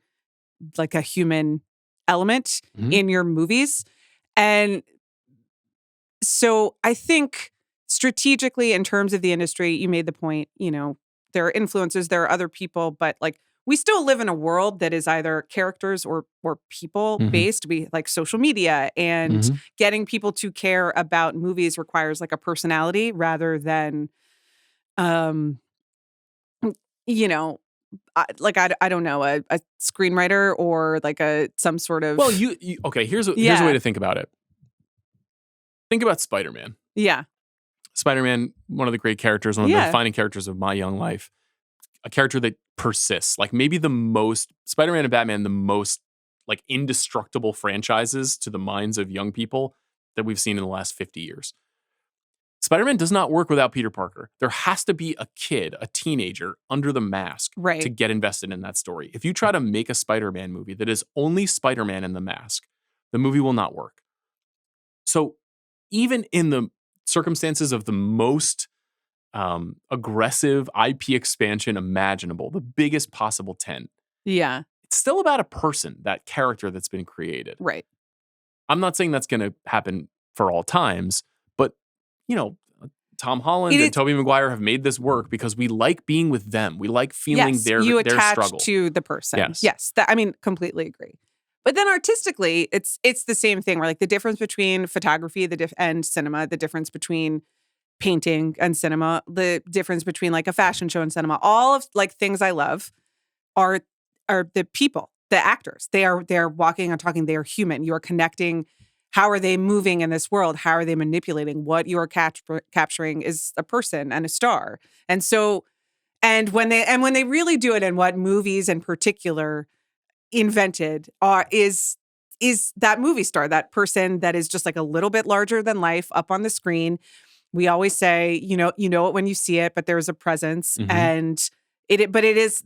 like a human element in your movies. And so I think strategically in terms of the industry, you made the point, there are influencers, there are other people, but like we still live in a world that is either characters or people based. We like social media and getting people to care about movies requires like a personality rather than, I don't know, a screenwriter or like some sort of. Well, okay. Here's a way to think about it. Think about Spider-Man. Yeah. Spider-Man, one of the great characters, one of the defining characters of my young life. A character that persists. Like maybe the most, Spider-Man and Batman, the most like indestructible franchises to the minds of young people that we've seen in the last 50 years. Spider-Man does not work without Peter Parker. There has to be a kid, a teenager, under the mask to get invested in that story. If you try to make a Spider-Man movie that is only Spider-Man in the mask, the movie will not work. So even in the circumstances of the most aggressive IP expansion imaginable, the biggest possible tent, it's still about a person, that character that's been created. Right. I'm not saying that's going to happen for all times, but Tom Holland and Tobey Maguire have made this work because we like being with them. We like feeling their you struggle. attach to the person. Yes. Completely agree. But then artistically, it's the same thing. Where like the difference between photography and cinema, the difference between painting and cinema, the difference between like a fashion show and cinema, all of like things I love are the people, the actors. They're walking and talking. They are human. You are connecting. How are they moving in this world? How are they manipulating? What you're capturing is a person and a star. And so, when they really do it, and what movies in particular invented is that movie star, that person that is just like a little bit larger than life up on the screen. We always say, you know it when you see it, but there's a presence, and it is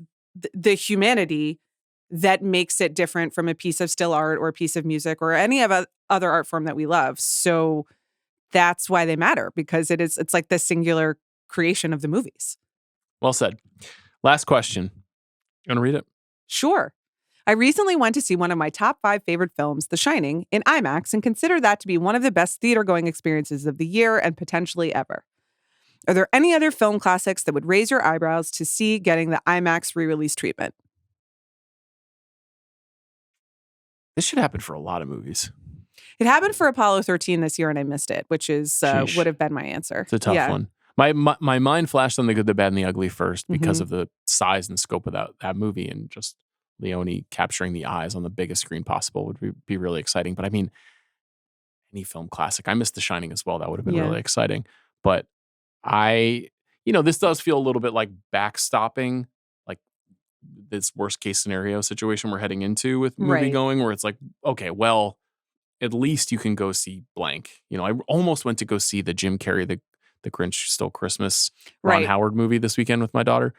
the humanity that makes it different from a piece of still art or a piece of music or any other art form that we love. So that's why they matter, because it's like the singular creation of the movies. Well said. Last question. You want to read it? Sure. I recently went to see one of my top 5 favorite films, The Shining, in IMAX and consider that to be one of the best theater-going experiences of the year and potentially ever. Are there any other film classics that would raise your eyebrows to see getting the IMAX re-release treatment? This should happen for a lot of movies. It happened for Apollo 13 this year and I missed it, which is would have been my answer. It's a tough one. My mind flashed on The Good, the Bad, and the Ugly first because of the size and scope of that movie, and just Leone capturing the eyes on the biggest screen possible would be really exciting. But I mean, any film classic. I missed The Shining as well. That would have been really exciting. But this does feel a little bit like backstopping, like this worst case scenario situation we're heading into with movie going, where it's like, okay, well, at least you can go see blank. I almost went to go see the Jim Carrey, the Grinch Stole Christmas, Ron Howard movie this weekend with my daughter.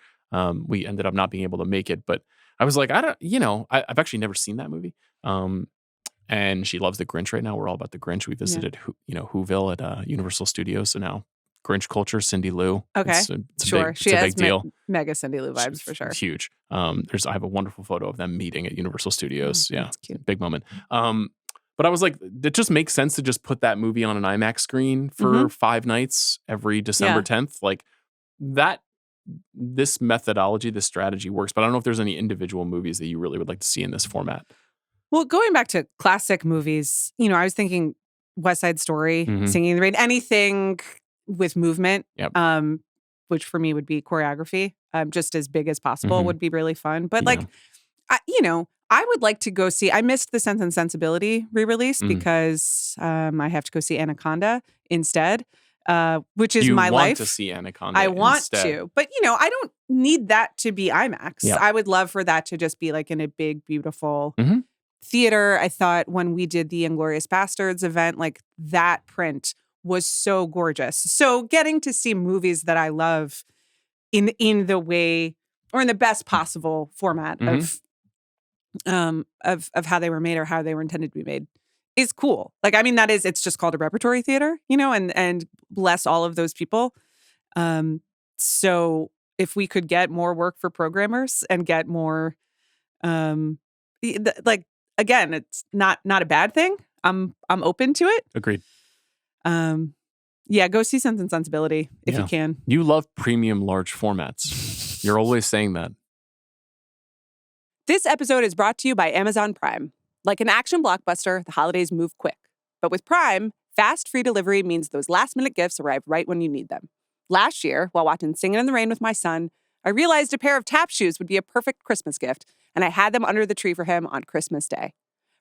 We ended up not being able to make it, but I was like, I've actually never seen that movie. And she loves the Grinch right now. We're all about the Grinch. We visited, Whoville at Universal Studios. So now Grinch culture, Cindy Lou. Okay. It's sure. It's a big deal. Mega Cindy Lou vibes for sure. It's huge. I have a wonderful photo of them meeting at Universal Studios. That's cute. Big moment. But I was like, it just makes sense to just put that movie on an IMAX screen for 5 nights every December 10th. Like that, this methodology, this strategy works. But I don't know if there's any individual movies that you really would like to see in this format. Well, going back to classic movies, I was thinking West Side Story, Singing in the Rain, anything with movement, which for me would be choreography, just as big as possible would be really fun. But I would like to go see, I missed the Sense and Sensibility re-release because I have to go see Anaconda instead, which is my life. You want to see Anaconda I want instead. to, but I don't need that to be IMAX. Yeah. I would love for that to just be like in a big, beautiful theater. I thought when we did the Inglourious Bastards event, like that print was so gorgeous. So getting to see movies that I love in the way or in the best possible format of how they were made or how they were intended to be made is cool. Like, I mean, it's just called a repertory theater, and bless all of those people. So if we could get more work for programmers and get more, like, again, it's not a bad thing. I'm open to it. Agreed. Yeah, go see Sense and Sensibility if you can. You love premium large formats. You're always saying that. This episode is brought to you by Amazon Prime. Like an action blockbuster, the holidays move quick. But with Prime, fast, free delivery means those last-minute gifts arrive right when you need them. Last year, while watching Singin' in the Rain with my son, I realized a pair of tap shoes would be a perfect Christmas gift, and I had them under the tree for him on Christmas Day.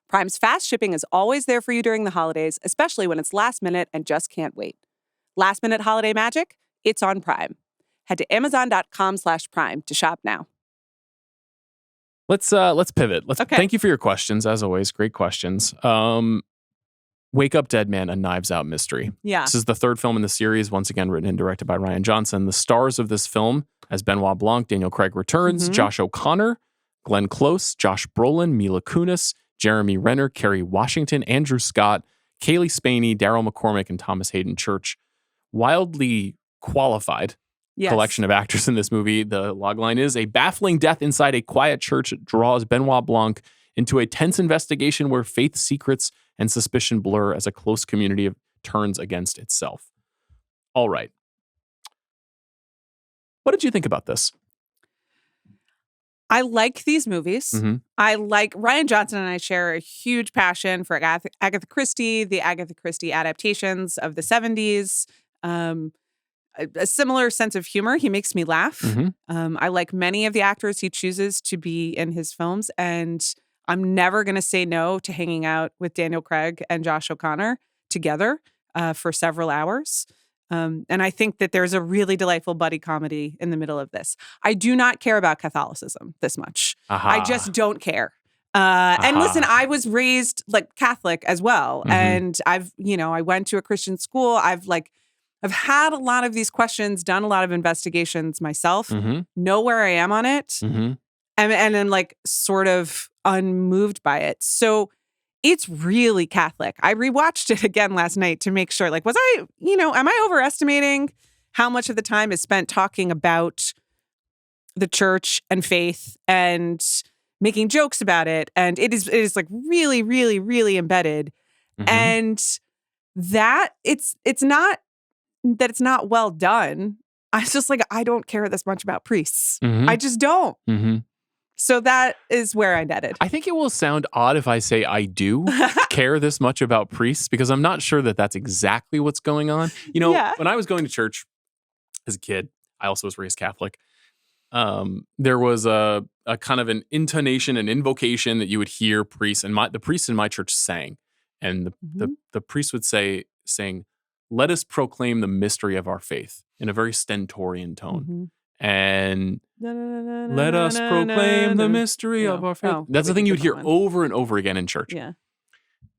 Prime's fast shipping is always there for you during the holidays, especially when it's last minute and just can't wait. Last minute holiday magic? It's on Prime. Head to amazon.com/prime to shop now. Let's pivot. Thank you for your questions, as always. Great questions. Wake Up Dead Man, a Knives Out mystery. Yeah. This is the third film in the series, once again written and directed by Rian Johnson. The stars of this film, as Benoit Blanc, Daniel Craig returns, Josh O'Connor, Glenn Close, Josh Brolin, Mila Kunis, Jeremy Renner, Kerry Washington, Andrew Scott, Kaylee Spaney, Daryl McCormick, and Thomas Hayden Church. Wildly qualified collection of actors in this movie. The logline is: a baffling death inside a quiet church draws Benoit Blanc into a tense investigation where faith secrets and suspicion blur as a close community turns against itself. All right. What did you think about this? I like these movies. I like Rian Johnson and I share a huge passion for Agatha Christie, the Agatha Christie adaptations of the 70s. A similar sense of humor. He makes me laugh. I like many of the actors he chooses to be in his films, and I'm never going to say no to hanging out with Daniel Craig and Josh O'Connor together for several hours. And I think that there's a really delightful buddy comedy in the middle of this. I do not care about Catholicism this much. I just don't care. And listen, I was raised like Catholic as well. And I went to a Christian school. I've had a lot of these questions, done a lot of investigations myself, know where I am on it, and I'm like sort of unmoved by it. So it's really Catholic. I rewatched it again last night to make sure, like, am I overestimating how much of the time is spent talking about the church and faith and making jokes about it? And it is like really, really, really embedded. And that it's not that it's not well done. I just I don't care this much about priests. I just don't. So that is where I netted. I think it will sound odd if I say I do care this much about priests, because I'm not sure that that's exactly what's going on. When I was going to church as a kid, I also was raised Catholic. There was a kind of an intonation, an invocation that you would hear priests, and the priests in my church sang. And the priest would saying, "Let us proclaim the mystery of our faith," in a very stentorian tone. And let us proclaim the mystery of our faith. That's the thing you would hear over and over again in church. Yeah.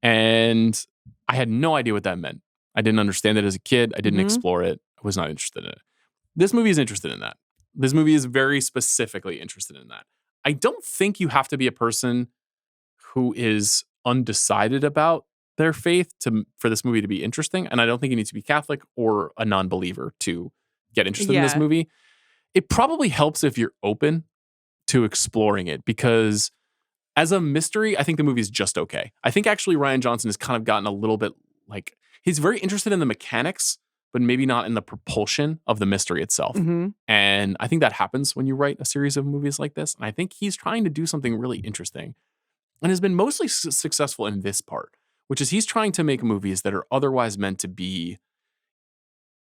And I had no idea what that meant. I didn't understand it as a kid. I didn't explore it. I was not interested in it. This movie is interested in that. This movie is very specifically interested in that. I don't think you have to be a person who is undecided about their faith for this movie to be interesting. And I don't think you need to be Catholic or a non-believer to get interested in this movie. It probably helps if you're open to exploring it, because as a mystery, I think the movie is just okay. I think actually Rian Johnson has kind of gotten a little bit he's very interested in the mechanics, but maybe not in the propulsion of the mystery itself. And I think that happens when you write a series of movies like this. And I think he's trying to do something really interesting and has been mostly successful in this part, which is he's trying to make movies that are otherwise meant to be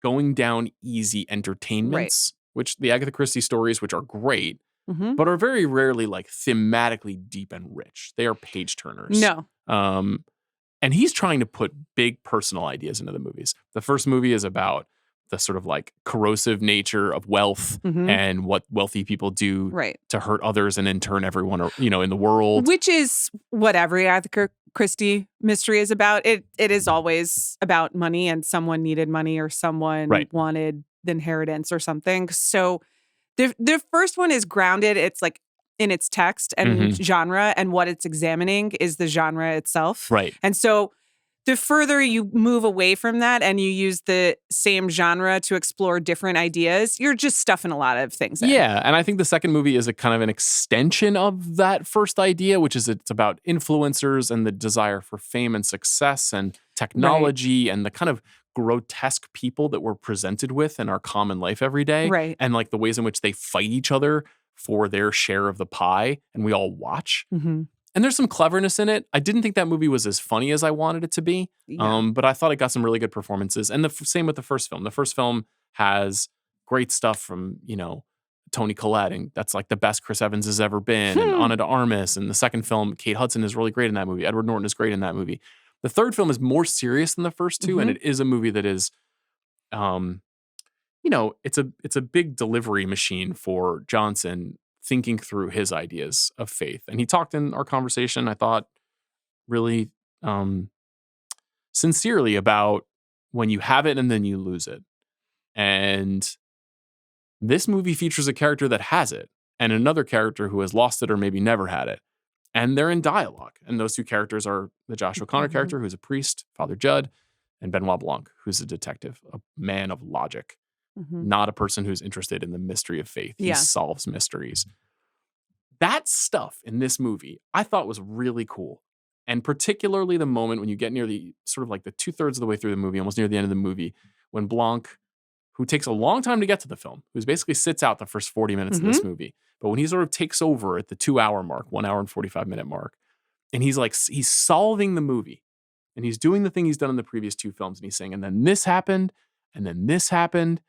going down easy entertainments, which the Agatha Christie stories, which are great, but are very rarely thematically deep and rich. They are page turners. No. And he's trying to put big personal ideas into the movies. The first movie is about the sort of corrosive nature of wealth and what wealthy people do to hurt others and in turn everyone, in the world. Which is what every Agatha Christie mystery is about. It is always about money, and someone needed money or someone wanted the inheritance or something. So the first one is grounded. It's in its text and genre, and what it's examining is the genre itself. Right. And so the further you move away from that and you use the same genre to explore different ideas, you're just stuffing a lot of things in. Yeah, and I think the second movie is a kind of an extension of that first idea, which is it's about influencers and the desire for fame and success and technology and the kind of grotesque people that we're presented with in our common life every day. Right. And like the ways in which they fight each other for their share of the pie, and we all watch. And there's some cleverness in it. I didn't think that movie was as funny as I wanted it to be, but I thought it got some really good performances. And the same with the first film. The first film has great stuff from, Toni Collette, and that's like the best Chris Evans has ever been, and Ana de Armas. And the second film, Kate Hudson is really great in that movie. Edward Norton is great in that movie. The third film is more serious than the first two, and it is a movie that is, it's a big delivery machine for Johnson thinking through his ideas of faith. And he talked in our conversation, I thought, really sincerely about when you have it and then you lose it. And this movie features a character that has it and another character who has lost it or maybe never had it. And they're in dialogue. And those two characters are the Josh O'Connor character, who's a priest, Father Judd, and Benoit Blanc, who's a detective, a man of logic, not a person who's interested in the mystery of faith. He solves mysteries. That stuff in this movie I thought was really cool. And particularly the moment when you get near the sort of like the 2/3 of the way through the movie, almost near the end of the movie, when Blanc, who takes a long time to get to the film, who's basically sits out the first 40 minutes of this movie, but when he sort of takes over at the 2 hour mark, 1 hour and 45 minute mark, and he's solving the movie, and he's doing the thing he's done in the previous two films, and he's saying, and then this happened, and then this happened,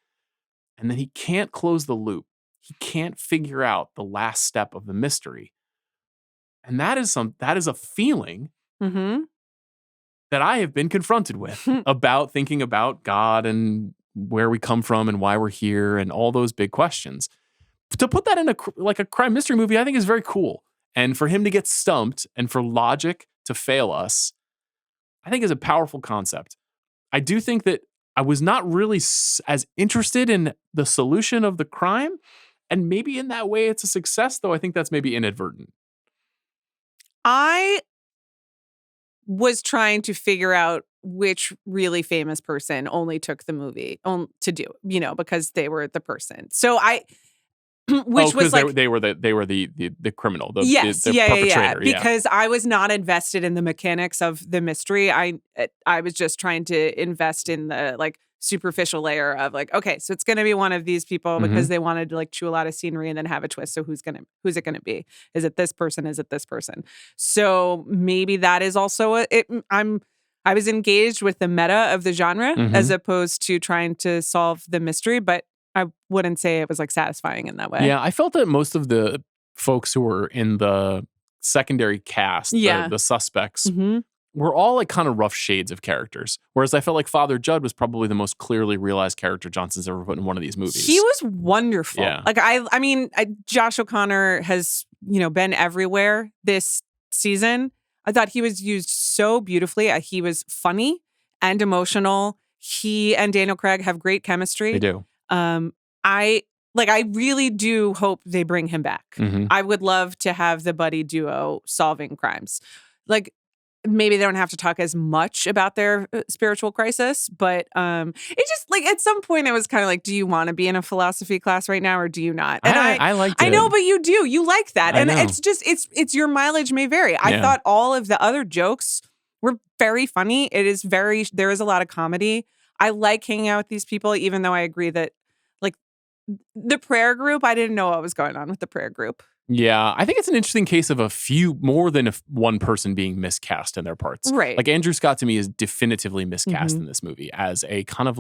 and then he can't close the loop. He can't figure out the last step of the mystery. And that is a feeling that I have been confronted with about thinking about God and where we come from and why we're here and all those big questions. To put that in a crime mystery movie, I think is very cool. And for him to get stumped and for logic to fail us, I think is a powerful concept. I do think that I was not really as interested in the solution of the crime. And maybe in that way it's a success, though I think that's maybe inadvertent. I was trying to figure out which really famous person only took the movie to do, because they were the person. So which was like they were the criminal, the perpetrator. Because I was not invested in the mechanics of the mystery. I was just trying to invest in the superficial layer of okay, so it's going to be one of these people because they wanted to chew a lot of scenery and then have a twist. So who's it going to be? Is it this person? Is it this person? So maybe that is also I was engaged with the meta of the genre as opposed to trying to solve the mystery, but I wouldn't say it was satisfying in that way. Yeah, I felt that most of the folks who were in the secondary cast, the suspects, were all kind of rough shades of characters. Whereas I felt like Father Judd was probably the most clearly realized character Johnson's ever put in one of these movies. He was wonderful. Yeah. I mean, Josh O'Connor has, been everywhere this season. I thought he was used so beautifully. He was funny and emotional. He and Daniel Craig have great chemistry. They do. I really do hope they bring him back. I would love to have the buddy duo solving crimes. Maybe they don't have to talk as much about their spiritual crisis, but it just at some point it was kind of do you want to be in a philosophy class right now or do you not? And I liked it. I know, but you do. You like that. I And know. it's just it's your mileage may vary. I thought all of the other jokes were very funny. There is a lot of comedy. I like hanging out with these people, even though I agree that the prayer group, I didn't know what was going on with the prayer group. Yeah, I think it's an interesting case of more than one person being miscast in their parts. Right. Andrew Scott to me is definitively miscast in this movie as a kind of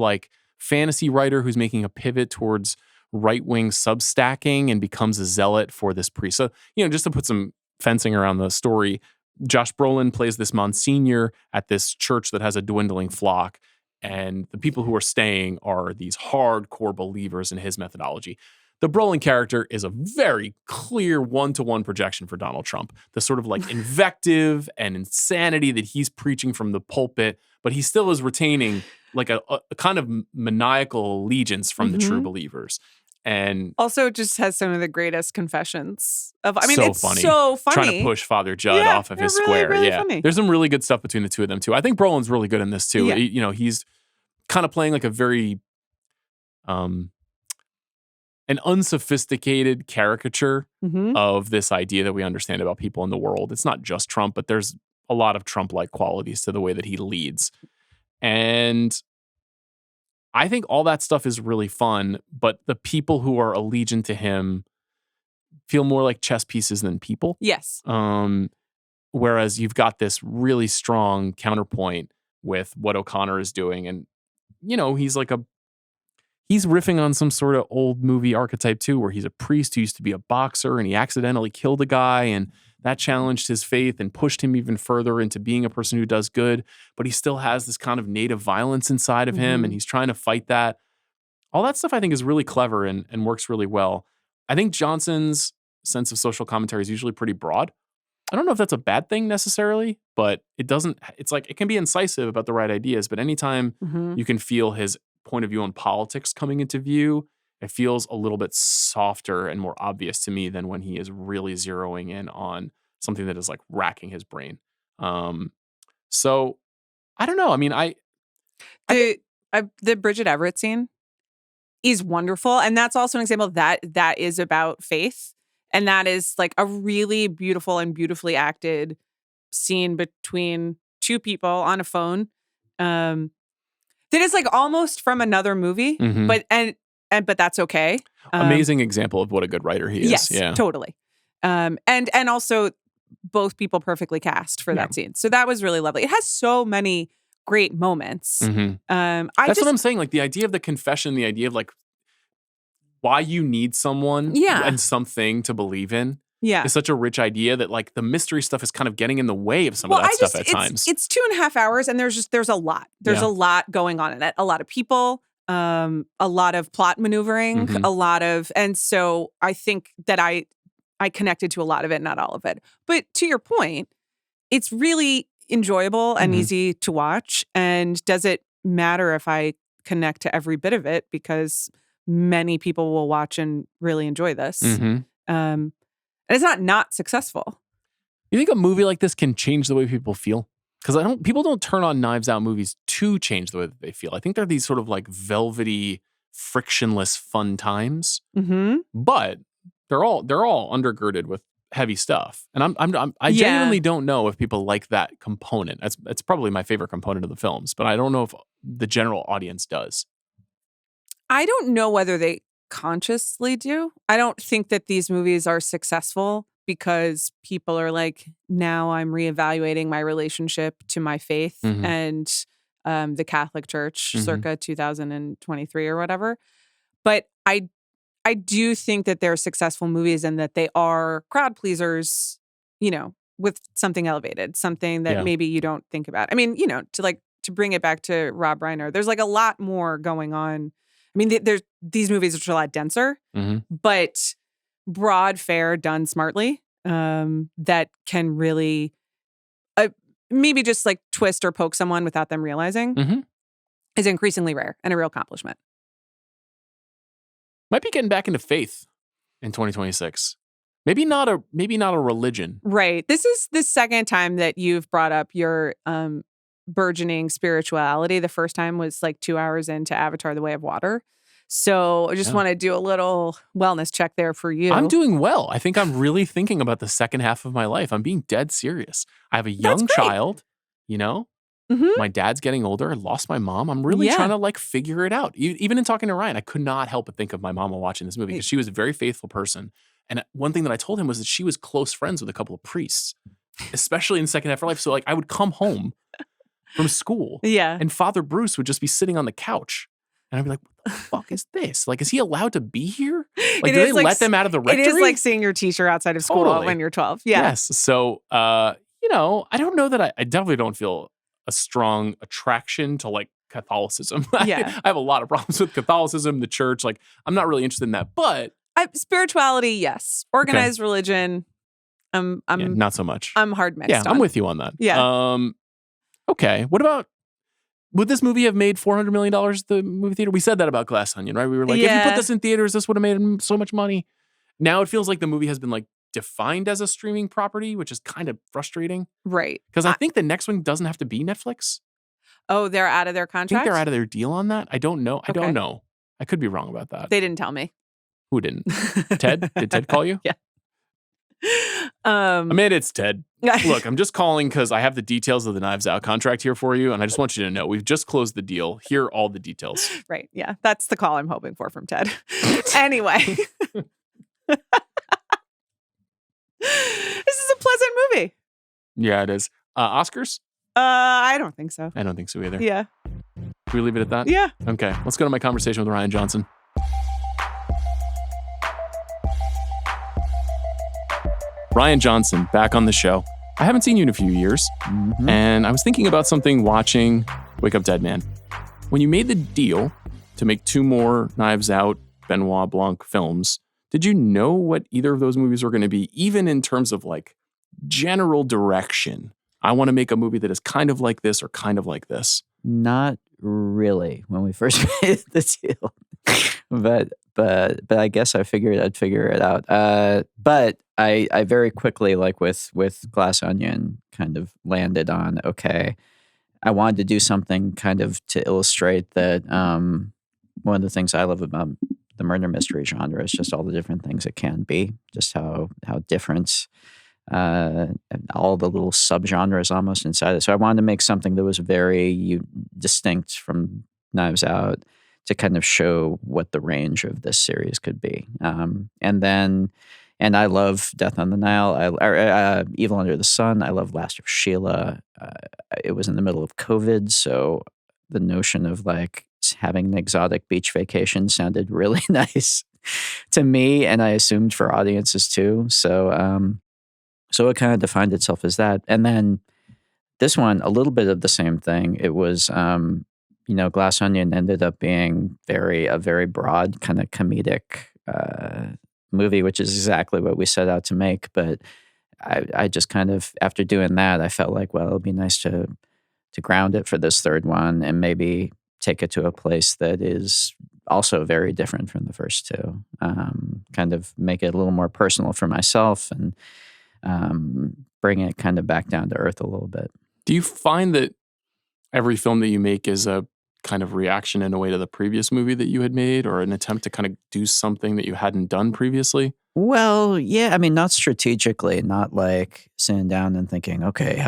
fantasy writer who's making a pivot towards right-wing substacking and becomes a zealot for this priest. So, just to put some fencing around the story, Josh Brolin plays this Monsignor at this church that has a dwindling flock. And the people who are staying are these hardcore believers in his methodology. The Brolin character is a very clear one-to-one projection for Donald Trump. The sort of invective and insanity that he's preaching from the pulpit, but he still is retaining a kind of maniacal allegiance from the true believers. And also just has some of the greatest confessions of. I mean, so it's funny. so funny. Trying to push Father Judd Yeah, off of his they're really, square. really Yeah, funny. there's some really good stuff between the two of them too. I think Brolin's really good in this too. Yeah. You know, he's kind of playing like a very an unsophisticated caricature Mhm. of this idea that we understand about people in the world. It's not just Trump, but there's a lot of Trump-like qualities to the way that he leads. And I think all that stuff is really fun, but the people who are allegiant to him feel more like chess pieces than people. Yes. Whereas you've got this really strong counterpoint with what O'Connor is doing. And, you know, he's riffing on some sort of old movie archetype too, where he's a priest who used to be a boxer and he accidentally killed a guy, and that challenged his faith and pushed him even further into being a person who does good. But he still has this kind of native violence inside of him, and he's trying to fight that. All that stuff I think is really clever and works really well. I think Johnson's sense of social commentary is usually pretty broad. I don't know if that's a bad thing necessarily, but it's like it can be incisive about the right ideas, but anytime you can feel his point of view on politics coming into view, it feels a little bit softer and more obvious to me than when he is really zeroing in on something that is like racking his brain. So I don't know. I mean, The Bridget Everett scene is wonderful, and that's also an example that is about faith, and that is like a really beautiful and beautifully acted scene between two people on a phone. That is like almost from another movie, but that's okay. Amazing example of what a good writer he is. Yes, yeah, totally. And also both people perfectly cast for that scene. So that was really lovely. It has so many great moments. That's what I'm saying. Like the idea of the confession, the idea of like why you need someone and something to believe in. Yeah. Is such a rich idea that like the mystery stuff is kind of getting in the way of some of that stuff at times. It's 2.5 hours and there's a lot. There's a lot going on in it. A lot of people, a lot of plot maneuvering, and so I think that I connected to a lot of it, not all of it. But to your point, it's really enjoyable and easy to watch. And does it matter if I connect to every bit of it? Because many people will watch and really enjoy this. And it's not successful. You think a movie like this can change the way people feel? Because people don't turn on Knives Out movies to change the way that they feel. I think they're these sort of like velvety, frictionless, fun times. But they're all undergirded with heavy stuff. And I genuinely don't know if people like that component. That's probably my favorite component of the films, but I don't know if the general audience does. I don't know whether they consciously do. I don't think that these movies are successful because people are like, now I'm reevaluating my relationship to my faith and the Catholic Church circa 2023 or whatever. But I do think that they're successful movies and that they are crowd pleasers, you know, with something elevated, something that maybe you don't think about. I mean, you know, to bring it back to Rob Reiner, there's like a lot more going on. I mean, there's these movies which are a lot denser, but broad fare done smartly that can really maybe just like twist or poke someone without them realizing is increasingly rare and a real accomplishment. Might be getting back into faith in 2026. Maybe not a religion. Right. This is the second time that you've brought up your burgeoning spirituality. The first time was like 2 hours into Avatar: The Way of Water. So I just want to do a little wellness check there for you. I'm doing well. I think I'm really thinking about the second half of my life. I'm being dead serious. I have a young child, you know? My dad's getting older. I lost my mom. I'm really trying to like figure it out. Even in talking to Ryan, I could not help but think of my mom while watching this movie because she was a very faithful person. And one thing that I told him was that she was close friends with a couple of priests, especially in the second half of her life. So like I would come home from school and Father Bruce would just be sitting on the couch. And I'd be like, what the fuck is this? Like, is he allowed to be here? Like, do they let them out of the rectory? It is like seeing your teacher outside of school when you're 12. Yeah. Yes. So, you know, I don't know that I definitely don't feel a strong attraction to like Catholicism. Yeah. I have a lot of problems with Catholicism, the church. Like, I'm not really interested in that. But spirituality, yes. Organized religion, I'm not so much. I'm hard mixed. Yeah, I'm with you on that. Yeah. Okay. What about would this movie have made $400 million at the movie theater? We said that about Glass Onion, right? We were like, if you put this in theaters, this would have made so much money. Now it feels like the movie has been like defined as a streaming property, which is kind of frustrating. Right. Because I think the next one doesn't have to be Netflix. Oh, they're out of their I contract? think they're out of their deal on that. I don't know. I Okay. don't know. I could be wrong about that. They didn't tell me. Who didn't? Ted? Did Ted call you? Yeah. Amanda, it's Ted. Look, I'm just calling because I have the details of the Knives Out contract here for you, and I just want you to know we've just closed the deal. Here are all the details. Right. Yeah. That's the call I'm hoping for from Ted. Anyway. This is a pleasant movie. Yeah, it is. Oscars? I don't think so. I don't think so either. Yeah. Can we leave it at that? Yeah. Okay. Let's go to my conversation with Rian Johnson. Rian Johnson, back on the show. I haven't seen you in a few years, and I was thinking about something watching Wake Up Dead Man. When you made the deal to make 2 more Knives Out Benoit Blanc films, did you know what either of those movies were going to be, even in terms of like general direction? I want to make a movie that is kind of like this or kind of like this. Not really when we first made the deal, but I guess I figured I'd figure it out. But I very quickly, like with Glass Onion, kind of landed on, okay, I wanted to do something kind of to illustrate that one of the things I love about the murder mystery genre is just all the different things it can be, just how different and all the little subgenres almost inside it. So I wanted to make something that was very distinct from Knives Out to kind of show what the range of this series could be. And I love Death on the Nile, Evil Under the Sun. I love Last of Sheila. It was in the middle of COVID, so the notion of like having an exotic beach vacation sounded really nice to me, and I assumed for audiences too. So it kind of defined itself as that. And then this one, a little bit of the same thing. It was, Glass Onion ended up being a very broad kind of comedic movie, which is exactly what we set out to make. But I just kind of, after doing that, I felt like, well, it'd be nice to ground it for this third one and maybe take it to a place that is also very different from the first two. Kind of make it a little more personal for myself and bring it kind of back down to earth a little bit. Do you find that every film that you make is a kind of reaction in a way to the previous movie that you had made, or an attempt to kind of do something that you hadn't done previously? Well, yeah, I mean, not strategically, not like sitting down and thinking, okay,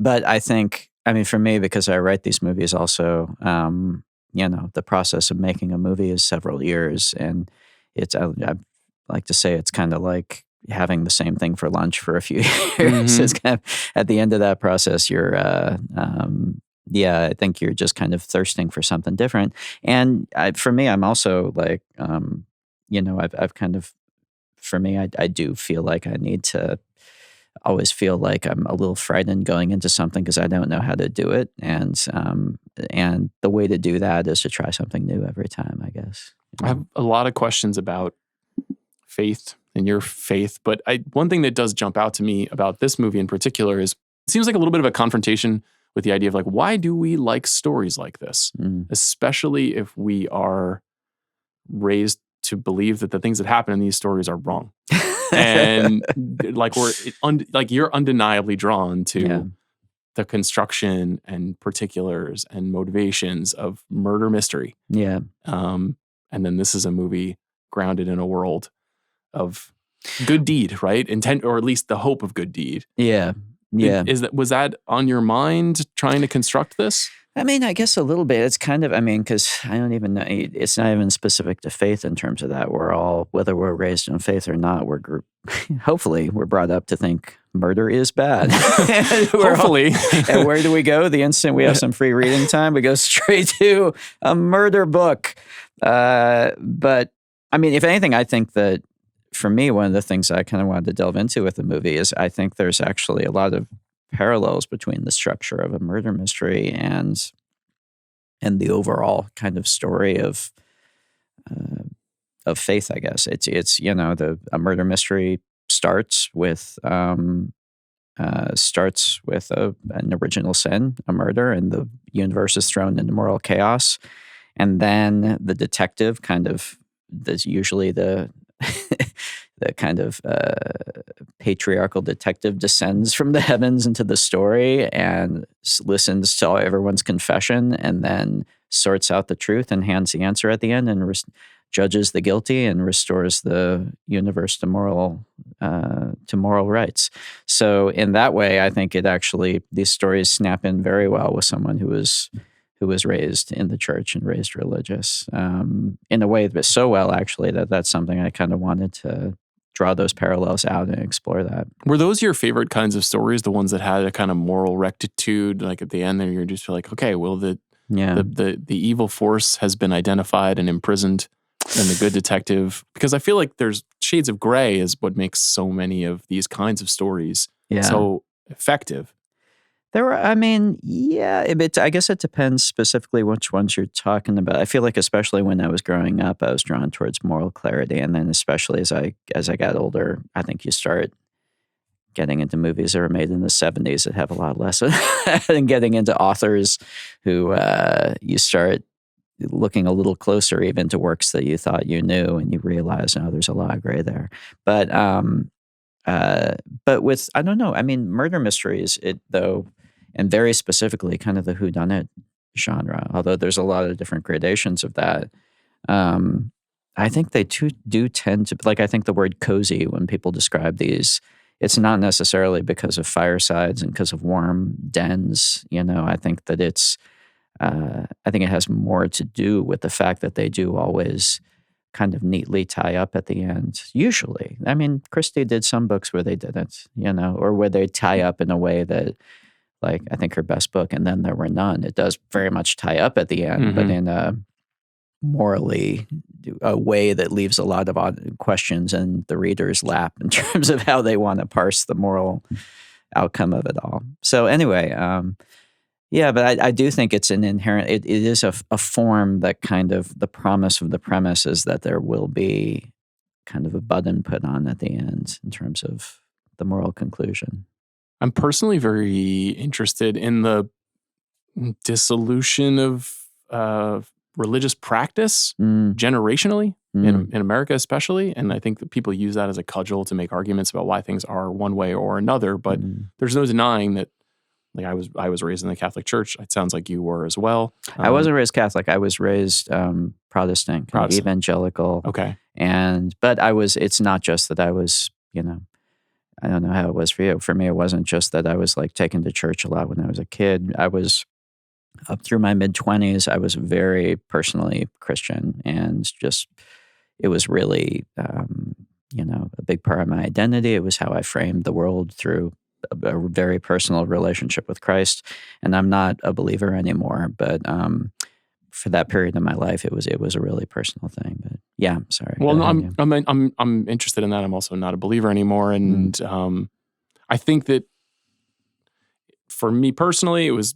but I think, I mean, for me, because I write these movies also, the process of making a movie is several years, and I like to say it's kind of like having the same thing for lunch for a few years. It's kind of, at the end of that process, you're, I think you're just kind of thirsting for something different. And for me, I'm also like, I've kind of, for me, I do feel like I need to always feel like I'm a little frightened going into something because I don't know how to do it. And the way to do that is to try something new every time, I guess. I have a lot of questions about faith and your faith, but one thing that does jump out to me about this movie in particular is it seems like a little bit of a confrontation with the idea of like, why do we like stories like this? Especially if we are raised to believe that the things that happen in these stories are wrong. And like you're undeniably drawn to the construction and particulars and motivations of murder mystery. Yeah. And then this is a movie grounded in a world of good deed, right? Intent, or at least the hope of good deed. Yeah. Yeah. Was that on your mind trying to construct this? I mean, I guess a little bit. It's kind of, because I don't even know, it's not even specific to faith in terms of that. We're all, whether we're raised in faith or not, hopefully we're brought up to think murder is bad. Hopefully. And where do we go? The instant we have some free reading time, we go straight to a murder book. But I mean, if anything, I think that for me, one of the things I kind of wanted to delve into with the movie is I think there's actually a lot of parallels between the structure of a murder mystery and the overall kind of story of faith, I guess. It's a murder mystery starts with starts with an original sin, a murder, and the universe is thrown into moral chaos. And then the detective there's usually the the kind of patriarchal detective descends from the heavens into the story and listens to everyone's confession and then sorts out the truth and hands the answer at the end and judges the guilty and restores the universe to moral rights. So in that way, I think these stories snap in very well with someone who was raised in the church and raised religious in a way that so well, actually, that's something I kind of wanted to draw those parallels out and explore that. Were those your favorite kinds of stories, the ones that had a kind of moral rectitude, like at the end there you're just like, okay, well, the evil force has been identified and imprisoned, and the good detective, because I feel like there's shades of gray is what makes so many of these kinds of stories so effective. I guess it depends specifically which ones you're talking about. I feel like especially when I was growing up, I was drawn towards moral clarity. And then especially as I got older, I think you start getting into movies that were made in the 70s that have a lot less and getting into authors who you start looking a little closer even to works that you thought you knew and you realize, there's a lot of gray there. But with, I don't know, I mean, murder mysteries, and very specifically kind of the whodunit genre, although there's a lot of different gradations of that. I think they do tend to, like, I think the word cozy, when people describe these, it's not necessarily because of firesides and because of warm dens. I think that I think it has more to do with the fact that they do always kind of neatly tie up at the end. Usually. I mean, Christie did some books where they didn't, or where they tie up in a way that, like, I think her best book, And Then There Were None, it does very much tie up at the end, but in a morally a way that leaves a lot of odd questions in the reader's lap in terms of how they want to parse the moral outcome of it all. So anyway, but I do think it's an inherent, it is a form that kind of, the promise of the premise is that there will be kind of a button put on at the end in terms of the moral conclusion. I'm personally very interested in the dissolution of religious practice generationally in America especially. And I think that people use that as a cudgel to make arguments about why things are one way or another. But there's no denying that, like, I was raised in the Catholic Church. It sounds like you were as well. I wasn't raised Catholic. I was raised Protestant, evangelical. Okay. But it's not just that I was, I don't know how it was for you. For me, it wasn't just that I was like taken to church a lot when I was a kid. I was up through my mid-20s. I was very personally Christian, and just, it was really, a big part of my identity. It was how I framed the world through a very personal relationship with Christ. And I'm not a believer anymore, but for that period of my life, it was a really personal thing. But yeah, sorry. Well, no, I'm interested in that. I'm also not a believer anymore, and I think that for me personally, it was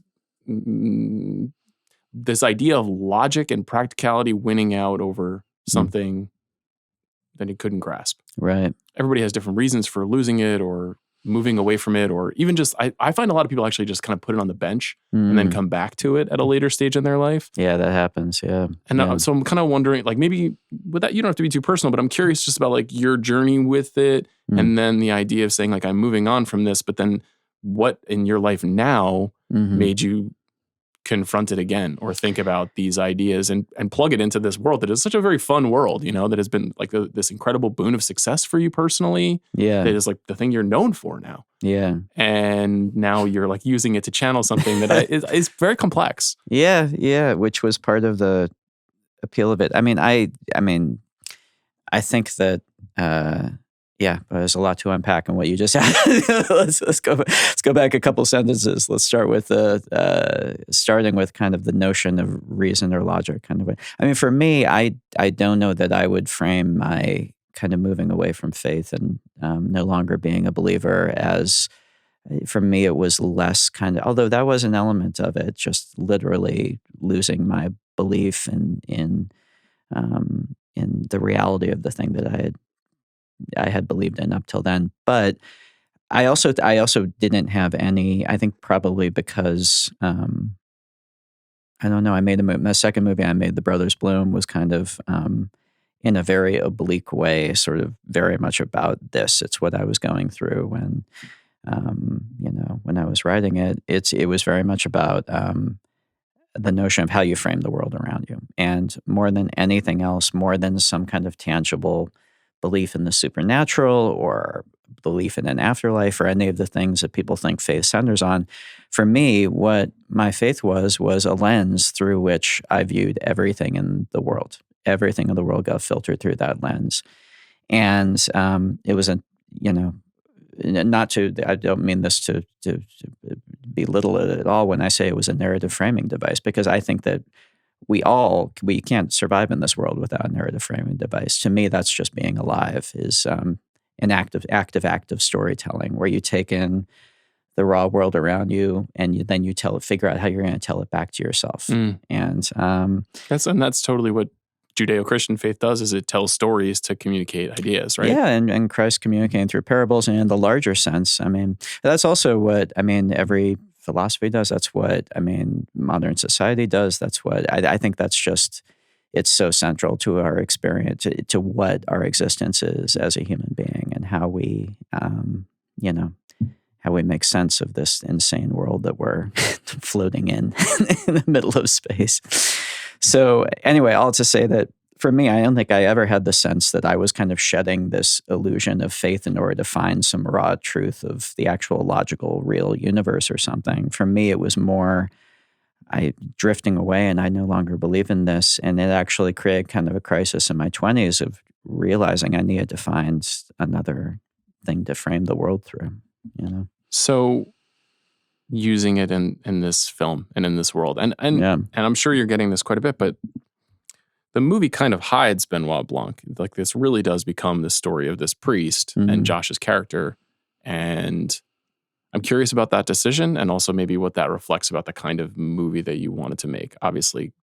this idea of logic and practicality winning out over something that he couldn't grasp. Right. Everybody has different reasons for losing it or moving away from it, or even just, I find a lot of people actually just kind of put it on the bench and then come back to it at a later stage in their life. Yeah, that happens. Yeah. And so I'm kind of wondering, like, maybe with that, you don't have to be too personal, but I'm curious just about, like, your journey with it. And then the idea of saying, like, I'm moving on from this, but then what in your life now made you confront it again or think about these ideas and plug it into this world that is such a very fun world, that has been like this incredible boon of success for you personally. Yeah. That is like the thing you're known for now. Yeah. And now you're like using it to channel something that is very complex. Yeah. Yeah. Which was part of the appeal of it. I mean, I think that, there's a lot to unpack in what you just said. let's go back a couple sentences. Let's start with starting with kind of the notion of reason or logic kind of way. I mean, for me, I don't know that I would frame my kind of moving away from faith and no longer being a believer as, for me, it was less kind of, although that was an element of it, just literally losing my belief in the reality of the thing that I had believed in up till then. But I also didn't have any. I think probably because I don't know. I made my second movie. I made The Brothers Bloom was kind of in a very oblique way, sort of very much about this. It's what I was going through when when I was writing it. It was very much about the notion of how you frame the world around you, and more than anything else, more than some kind of tangible belief in the supernatural or belief in an afterlife or any of the things that people think faith centers on. For me, what my faith was a lens through which I viewed everything in the world. Everything in the world got filtered through that lens. And it was I don't mean this to belittle it at all when I say it was a narrative framing device, because I think that we can't survive in this world without a narrative framing device. To me, that's just being alive, is an active storytelling where you take in the raw world around you and then you figure out how you're going to tell it back to yourself. And that's totally what Judeo-Christian faith does, is it tells stories to communicate ideas, right? Yeah, and Christ communicating through parables, and in the larger sense, that's also what, every philosophy does. That's what, modern society does. That's what, I think that's just, it's so central to our experience, to what our existence is as a human being, and how we, how we make sense of this insane world that we're floating in the middle of space. So anyway, all to say that for me, I don't think I ever had the sense that I was kind of shedding this illusion of faith in order to find some raw truth of the actual logical, real universe or something. For me, it was more drifting away, and I no longer believe in this. And it actually created kind of a crisis in my 20s of realizing I needed to find another thing to frame the world through, So using it in this film and in this world, and I'm sure you're getting this quite a bit, but the movie kind of hides Benoit Blanc. Like, this really does become the story of this priest and Josh's character. And I'm curious about that decision, and also maybe what that reflects about the kind of movie that you wanted to make. Obviously,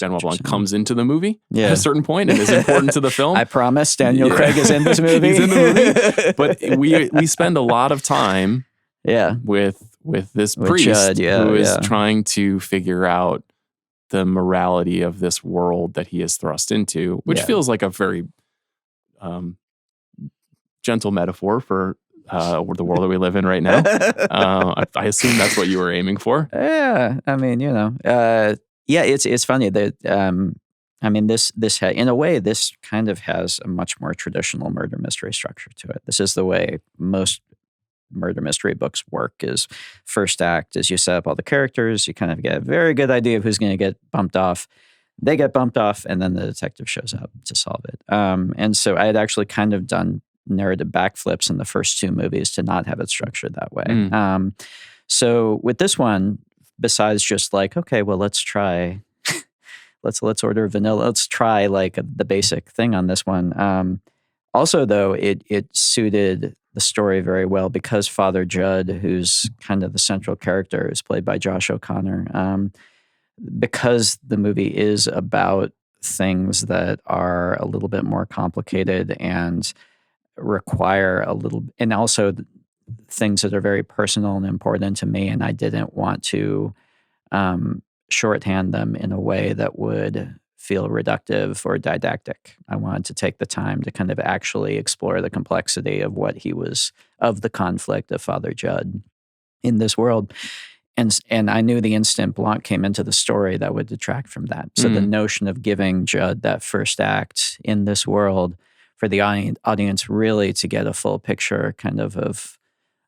Benoit Blanc comes into the movie at a certain point and is important to the film. I promise Daniel Craig is in this movie. He's in the movie. But we spend a lot of time with this priest Judd, who is trying to figure out the morality of this world that he is thrust into, which feels like a very gentle metaphor for the world that we live in right now. I assume that's what you were aiming for. Yeah, it's funny that this in a way, this kind of has a much more traditional murder mystery structure to it. This is the way most murder mystery books work. Is first act is you set up all the characters, you kind of get a very good idea of who's going to get bumped off. They get bumped off, and then the detective shows up to solve it. And so I had actually kind of done narrative backflips in the first two movies to not have it structured that way. So with this one, besides just like, okay, well, let's try, let's order vanilla. Let's try like the basic thing on this one. Also, though, it suited the story very well because Father Judd, who's kind of the central character, is played by Josh O'Connor. Because the movie is about things that are a little bit more complicated and require and also things that are very personal and important to me, and I didn't want to shorthand them in a way that would feel reductive or didactic. I wanted to take the time to kind of actually explore the complexity of of the conflict of Father Judd in this world. And I knew the instant Blanc came into the story that would detract from that. So the notion of giving Judd that first act in this world for the audience really to get a full picture kind of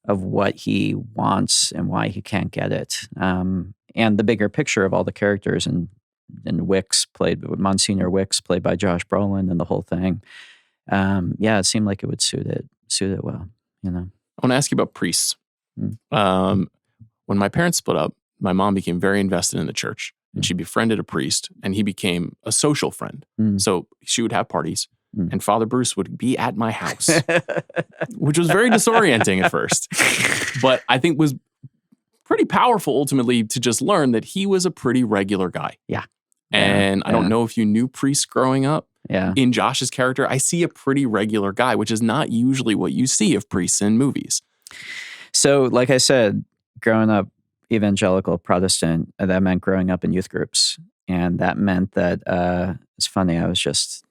what he wants and why he can't get it. And the bigger picture of all the characters and Monsignor Wicks played by Josh Brolin and the whole thing. It seemed like it would suit it well, I want to ask you about priests. When my parents split up, my mom became very invested in the church, and she befriended a priest, and he became a social friend. So she would have parties, and Father Bruce would be at my house, which was very disorienting at first, but I think was pretty powerful ultimately to just learn that he was a pretty regular guy. Yeah. And I don't know if you knew priests growing up. Yeah. In Josh's character, I see a pretty regular guy, which is not usually what you see of priests in movies. So, like I said, growing up evangelical Protestant, that meant growing up in youth groups. And that meant that, it's funny, I was just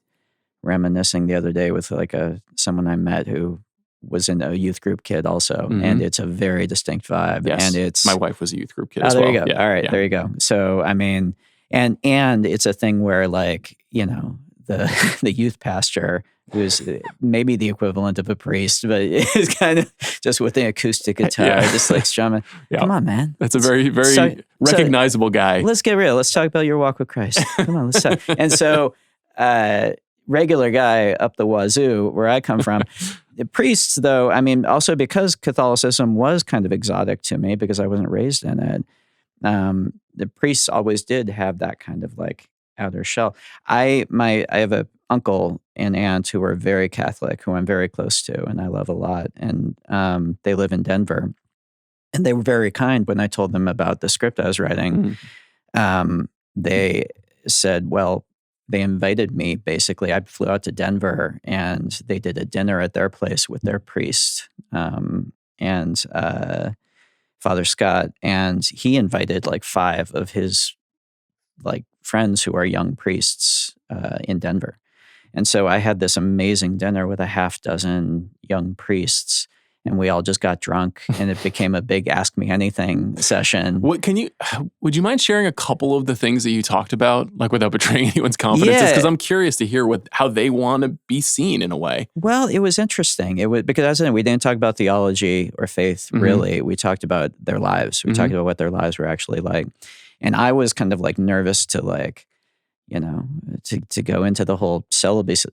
reminiscing the other day with like someone I met who was in a youth group kid also. And it's a very distinct vibe. Yes. And it's, My wife was a youth group kid as well. there you go. Yeah, All right, yeah. there you go. So, I mean, and it's a thing where like, the youth pastor, who's maybe the equivalent of a priest, but is kind of just with an acoustic guitar, just like strumming. Yeah. Come on, man. That's a very, very recognizable guy. Let's get real. Let's talk about your walk with Christ. Come on, let's talk. And so, regular guy up the wazoo, where I come from. The priests, though, I mean, also because Catholicism was kind of exotic to me because I wasn't raised in it, the priests always did have that kind of like outer shell. I have a uncle and aunt who are very Catholic, who I'm very close to and I love a lot. And they live in Denver. And they were very kind when I told them about the script I was writing. They said, well, they invited me, basically. I flew out to Denver and they did a dinner at their place with their priest and Father Scott. And he invited like 5 of his like friends who are young priests in Denver. And so I had this amazing dinner with a half dozen young priests, and we all just got drunk, and it became a big Ask Me Anything session. Would you mind sharing a couple of the things that you talked about, like without betraying anyone's confidences? Because I'm curious to hear how they want to be seen in a way. Well, it was interesting. Because as I said, we didn't talk about theology or faith, really. We talked about their lives. We talked about what their lives were actually like. And I was kind of like nervous to like, to go into the whole celibacy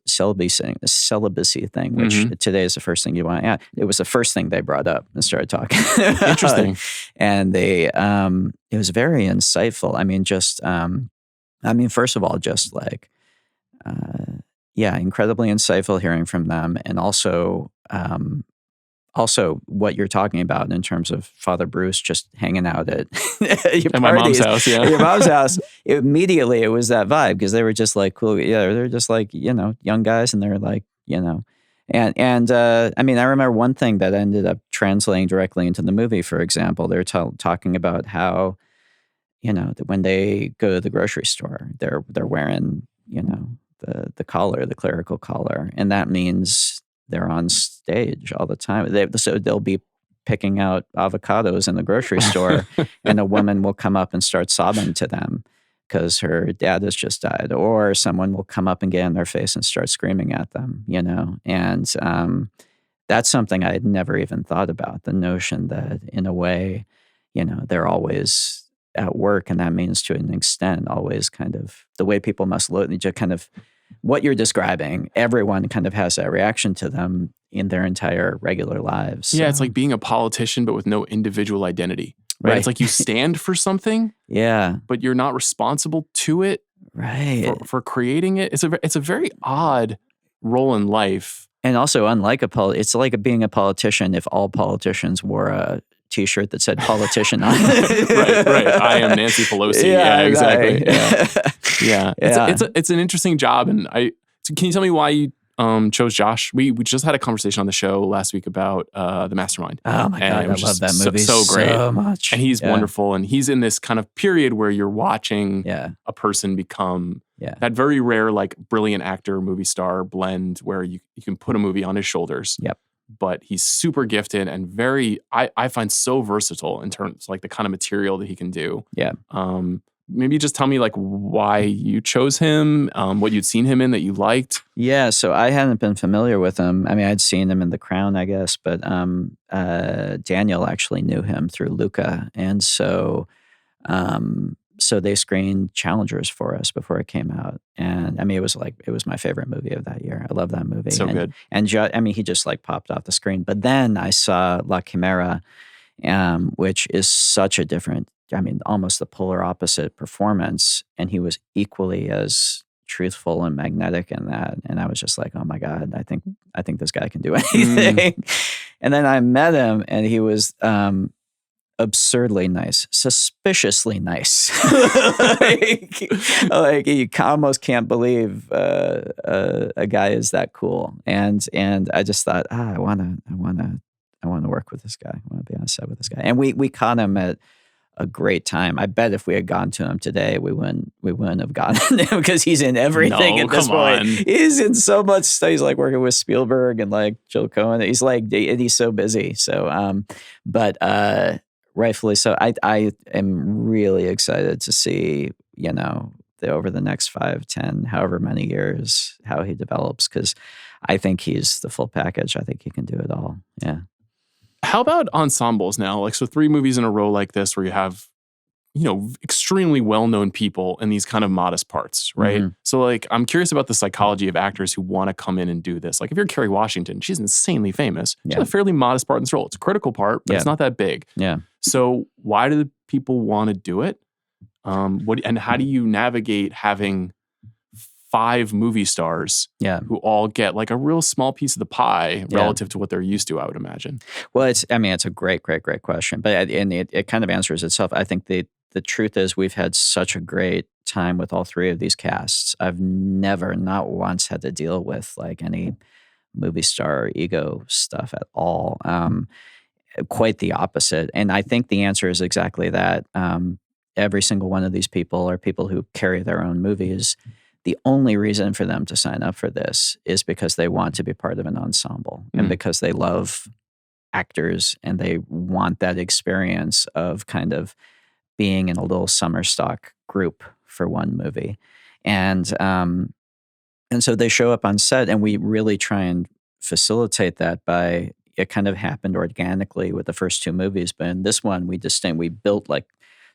thing, which today is the first thing you want to add. It was the first thing they brought up and started talking. Interesting. And they, it was very insightful. I mean, first of all, just like, incredibly insightful hearing from them. And also what you're talking about in terms of Father Bruce just hanging out at my mom's house, at your mom's house. Immediately, it was that vibe because they were just like cool. Yeah, they're just like young guys, and they're like and I mean, I remember one thing that ended up translating directly into the movie. For example, they're talking about how that when they go to the grocery store, they're wearing the collar, the clerical collar, and that means they're on stage all the time. So they'll be picking out avocados in the grocery store, and a woman will come up and start sobbing to them because her dad has just died, or someone will come up and get in their face and start screaming at them, And that's something I had never even thought about, the notion that in a way, they're always at work, and that means to an extent always kind of the way people must look, just kind of what you're describing, everyone kind of has that reaction to them in their entire regular lives. Yeah, it's like being a politician, but with no individual identity. Right? It's like you stand for something, but you're not responsible to it, for creating it. It's a very odd role in life, and also unlike it's like being a politician if all politicians wore a T-shirt that said "politician" on it. right. I am Nancy Pelosi. Yeah, exactly. Yeah. It's an interesting job, and can you tell me why you chose Josh? We just had a conversation on the show last week about The Mastermind. Oh my God, I love that movie so great, so much. And he's wonderful, and he's in this kind of period where you're watching a person become that very rare, like brilliant actor, movie star blend where you can put a movie on his shoulders. Yep. But he's super gifted and very, I find so versatile in terms of like the kind of material that he can do. Yeah. Maybe just tell me like why you chose him, what you'd seen him in that you liked. Yeah, so I hadn't been familiar with him. I mean, I'd seen him in The Crown, I guess, but Daniel actually knew him through Luca. And so they screened Challengers for us before it came out. And I mean, it was my favorite movie of that year. I love that movie. So good. And he just like popped off the screen. But then I saw La Chimera, which is such a different, almost the polar opposite performance. And he was equally as truthful and magnetic in that. And I was just like, oh my God, I think this guy can do anything. And then I met him, and he was absurdly nice, suspiciously nice. like you almost can't believe a guy is that cool. And I just thought, I want to work with this guy. I want to be on set with this guy. And we caught him at a great time. I bet if we had gone to him today, we wouldn't have gotten him because he's in everything at this point. He's in so much stuff. He's like working with Spielberg and like Joe Cohen. He's like, he's so busy. So, but rightfully so. I am really excited to see, over the next 5, 10, however many years, how he develops, because I think he's the full package. I think he can do it all. Yeah. How about ensembles now? Like, so 3 movies in a row like this where you have, extremely well-known people in these kind of modest parts, right? Mm-hmm. So like, I'm curious about the psychology of actors who want to come in and do this. Like if you're Kerry Washington, she's insanely famous. She has a fairly modest part in this role. It's a critical part, but it's not that big. Yeah. So why do the people want to do it? And how do you navigate having 5 movie stars who all get like a real small piece of the pie relative to what they're used to, I would imagine? Well, it's a great question, but it kind of answers itself. I think the truth is we've had such a great time with all 3 of these casts. I've never, not once, had to deal with like any movie star ego stuff at all. Quite the opposite. And I think the answer is exactly that. Every single one of these people are people who carry their own movies. The only reason for them to sign up for this is because they want to be part of an ensemble and because they love actors and they want that experience of kind of being in a little summer stock group for one movie. And so they show up on set, and we really try and facilitate that by, it kind of happened organically with the first 2 movies. But in this one, we built like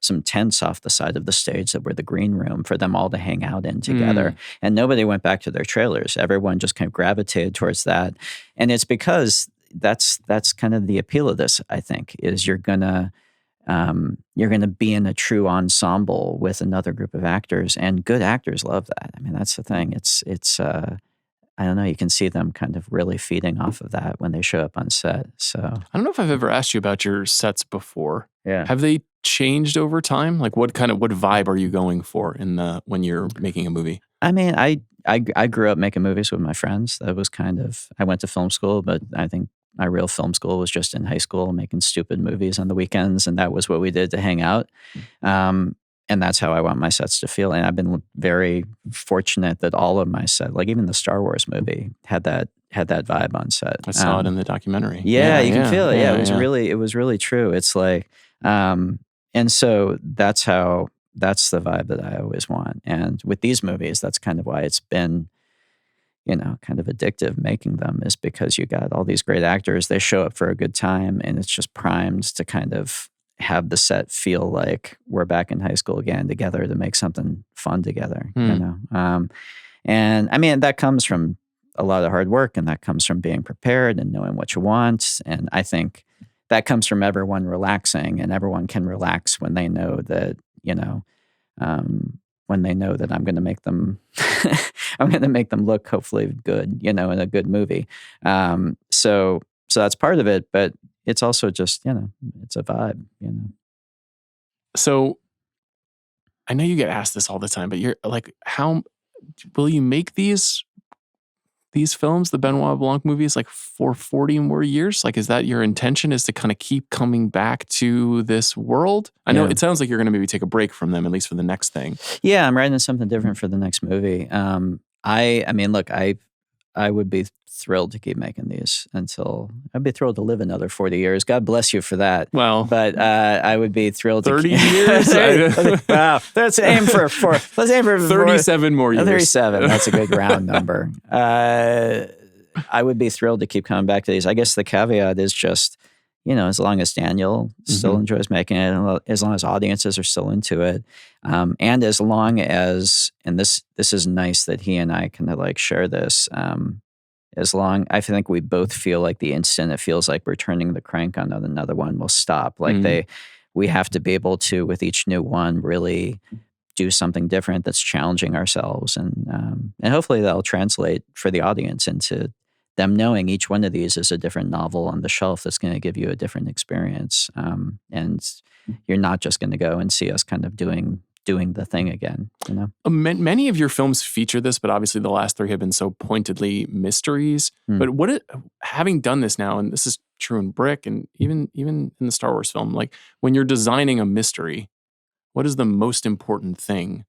some tents off the side of the stage that were the green room for them all to hang out in together. And nobody went back to their trailers. Everyone just kind of gravitated towards that. And it's because that's kind of the appeal of this, I think, is you're gonna be in a true ensemble with another group of actors, and good actors love that. I mean, that's the thing. It's I don't know, you can see them kind of really feeding off of that when they show up on set. So I don't know if I've ever asked you about your sets before. Yeah. Have they changed over time? Like what vibe are you going for when you're making a movie? I mean, I grew up making movies with my friends. That was I went to film school, but I think my real film school was just in high school, making stupid movies on the weekends, and that was what we did to hang out. And that's how I want my sets to feel. And I've been very fortunate that all of my sets, like even the Star Wars movie, had that vibe on set. I saw it in the documentary. Yeah, you can feel it. Yeah, it was really true. It's like, and so that's the vibe that I always want. And with these movies, that's kind of why it's been, kind of addictive making them, is because you got all these great actors. They show up for a good time, and it's just primed to kind of have the set feel like we're back in high school again together to make something fun together, and I mean, that comes from a lot of hard work, and that comes from being prepared and knowing what you want. And I think that comes from everyone relaxing, and everyone can relax when they know that, when they know that I'm going to make them, look hopefully good, in a good movie. So that's part of it, but it's also just, it's a vibe, So I know you get asked this all the time, but you're like, how will you make these films, the Benoit Blanc movies, like for 40 more years? Like, is that your intention, is to kind of keep coming back to this world? I know it sounds like you're going to maybe take a break from them, at least for the next thing. Yeah, I'm writing something different for the next movie. I mean, look, I would be thrilled to keep making these until I'd be thrilled to live another 40 years. God bless you for that. Well, but I would be thrilled 30 to years. Wow. Let's aim for 37 more years. 37. That's a good round number. I would be thrilled to keep coming back to these. I guess the caveat is just, as long as Daniel still enjoys making it, and as long as audiences are still into it, and as long as, and this is nice that he and I kind of like share this, I think we both feel like the instant it feels like we're turning the crank on another one, we'll stop. Like we have to be able to, with each new one, really do something different that's challenging ourselves, and hopefully that'll translate for the audience into them knowing each one of these is a different novel on the shelf that's going to give you a different experience. And you're not just going to go and see us kind of doing the thing again, Many of your films feature this, but obviously the last 3 have been so pointedly mysteries. But having done this now, and this is true in Brick and even in the Star Wars film. Like when you're designing a mystery, what is the most important thing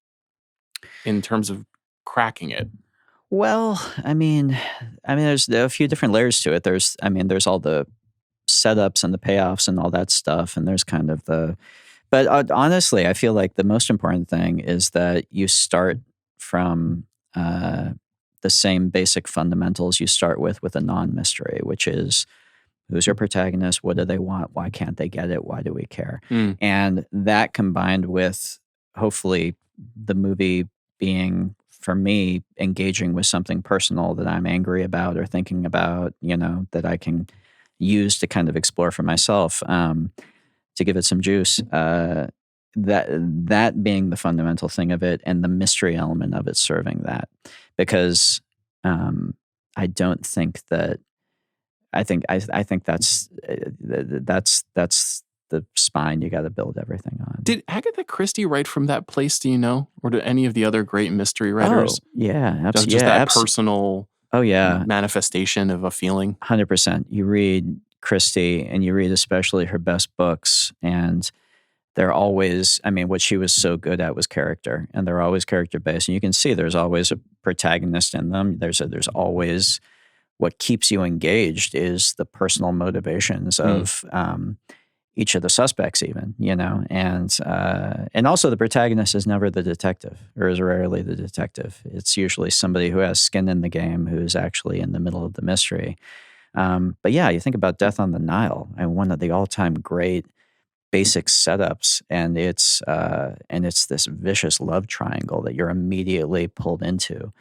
in terms of cracking it? Well, I mean, there's a few different layers to it. There's all the setups and the payoffs and all that stuff, and there's kind of but honestly, I feel like the most important thing is that you start from the same basic fundamentals you start with a non-mystery, which is who's your protagonist, what do they want, why can't they get it, why do we care? And that combined with hopefully the movie being, for me, engaging with something personal that I'm angry about or thinking about, that I can use to kind of explore for myself, to give it some juice. That being the fundamental thing of it, and the mystery element of it serving that, because I don't think that I think that's the spine you got to build everything on. Did Agatha Christie write from that place? Do you know, or do any of the other great mystery writers? Oh, yeah, absolutely. Just that personal. Oh yeah, manifestation of a feeling. 100%. You read Christie, and you read especially her best books, and they're always, what she was so good at was character, and they're always character based. And you can see there's always a protagonist in them. There's always, what keeps you engaged is the personal motivations of each of the suspects, even, and also the protagonist is never the detective, or is rarely the detective. It's usually somebody who has skin in the game, who's actually in the middle of the mystery. But yeah, you think about Death on the Nile, and one of the all-time great basic setups, and it's this vicious love triangle that you're immediately pulled into.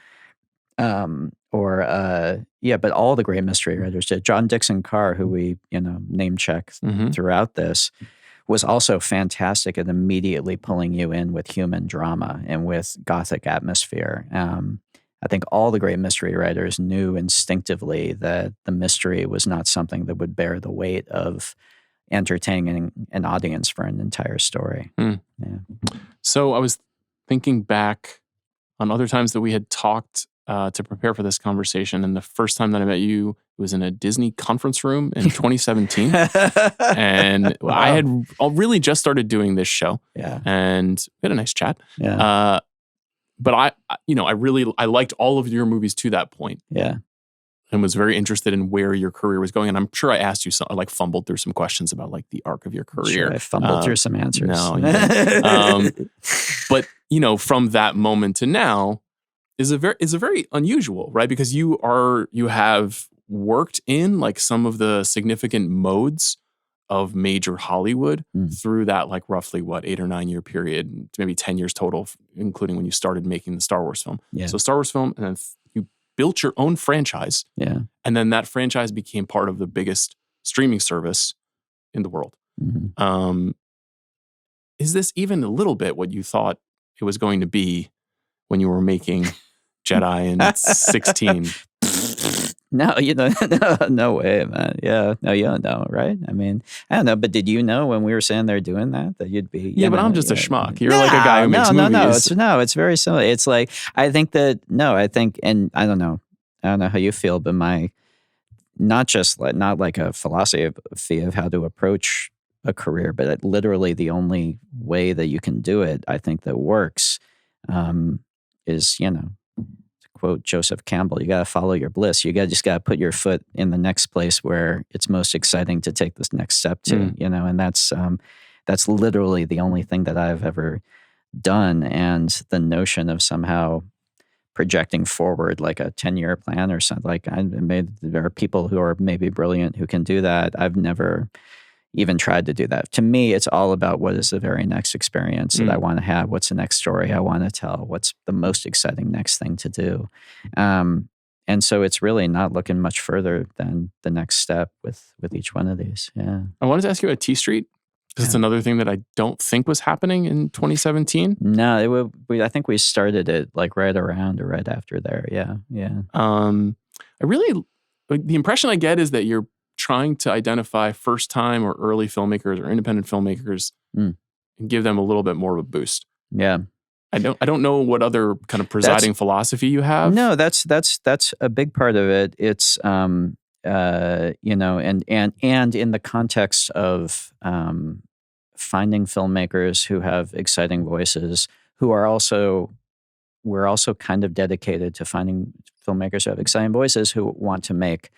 But all the great mystery writers did. John Dixon Carr, who we name check throughout this, was also fantastic at immediately pulling you in with human drama and with gothic atmosphere. I think all the great mystery writers knew instinctively that the mystery was not something that would bear the weight of entertaining an audience for an entire story. Yeah. So I was thinking back on other times that we had talked to prepare for this conversation, and the first time that I met you was in a Disney conference room in 2017, and wow. I had really just started doing this show, and we had a nice chat. But I liked all of your movies to that point, and was very interested in where your career was going. And I'm sure I asked you I fumbled through some questions about the arc of your career. Sure, I fumbled through some answers. No, but from that moment to now is a very unusual, right? Because you have worked in some of the significant modes of major Hollywood through that roughly 8 or 9 year period, maybe 10 years total, including when you started making the Star Wars film. So Star Wars film, and then you built your own franchise. And then that franchise became part of the biggest streaming service in the world. Is this even a little bit what you thought it was going to be when you were making Jedi in 16? No, no way, man. Yeah, no, you don't know, right? I don't know, but did you know when we were sitting there doing that you'd be? But I'm just a schmuck. You're like a guy who makes movies. It's very similar. It's and I don't know how you feel, but not like a philosophy of how to approach a career, but literally the only way that you can do it, I think, that works, is quote Joseph Campbell, you got to follow your bliss. You just got to put your foot in the next place where it's most exciting to take this next step to, and that's literally the only thing that I've ever done. And the notion of somehow projecting forward like a 10-year plan or something, there are people who are maybe brilliant who can do that. I've never even tried to do that. To me, it's all about what is the very next experience that I want to have. What's the next story I want to tell? What's the most exciting next thing to do? And so it's really not looking much further than the next step with each one of these. Yeah. I wanted to ask you about T Street, because it's another thing that I don't think was happening in 2017. No, I think we started it right around or right after there. Yeah. I really, the impression I get is that you're trying to identify first-time or early filmmakers or independent filmmakers and give them a little bit more of a boost. Yeah. I don't know what other kind of presiding philosophy you have. No, that's a big part of it. It's and in the context of finding filmmakers who have exciting voices, we're also kind of dedicated to finding filmmakers who have exciting voices who want to make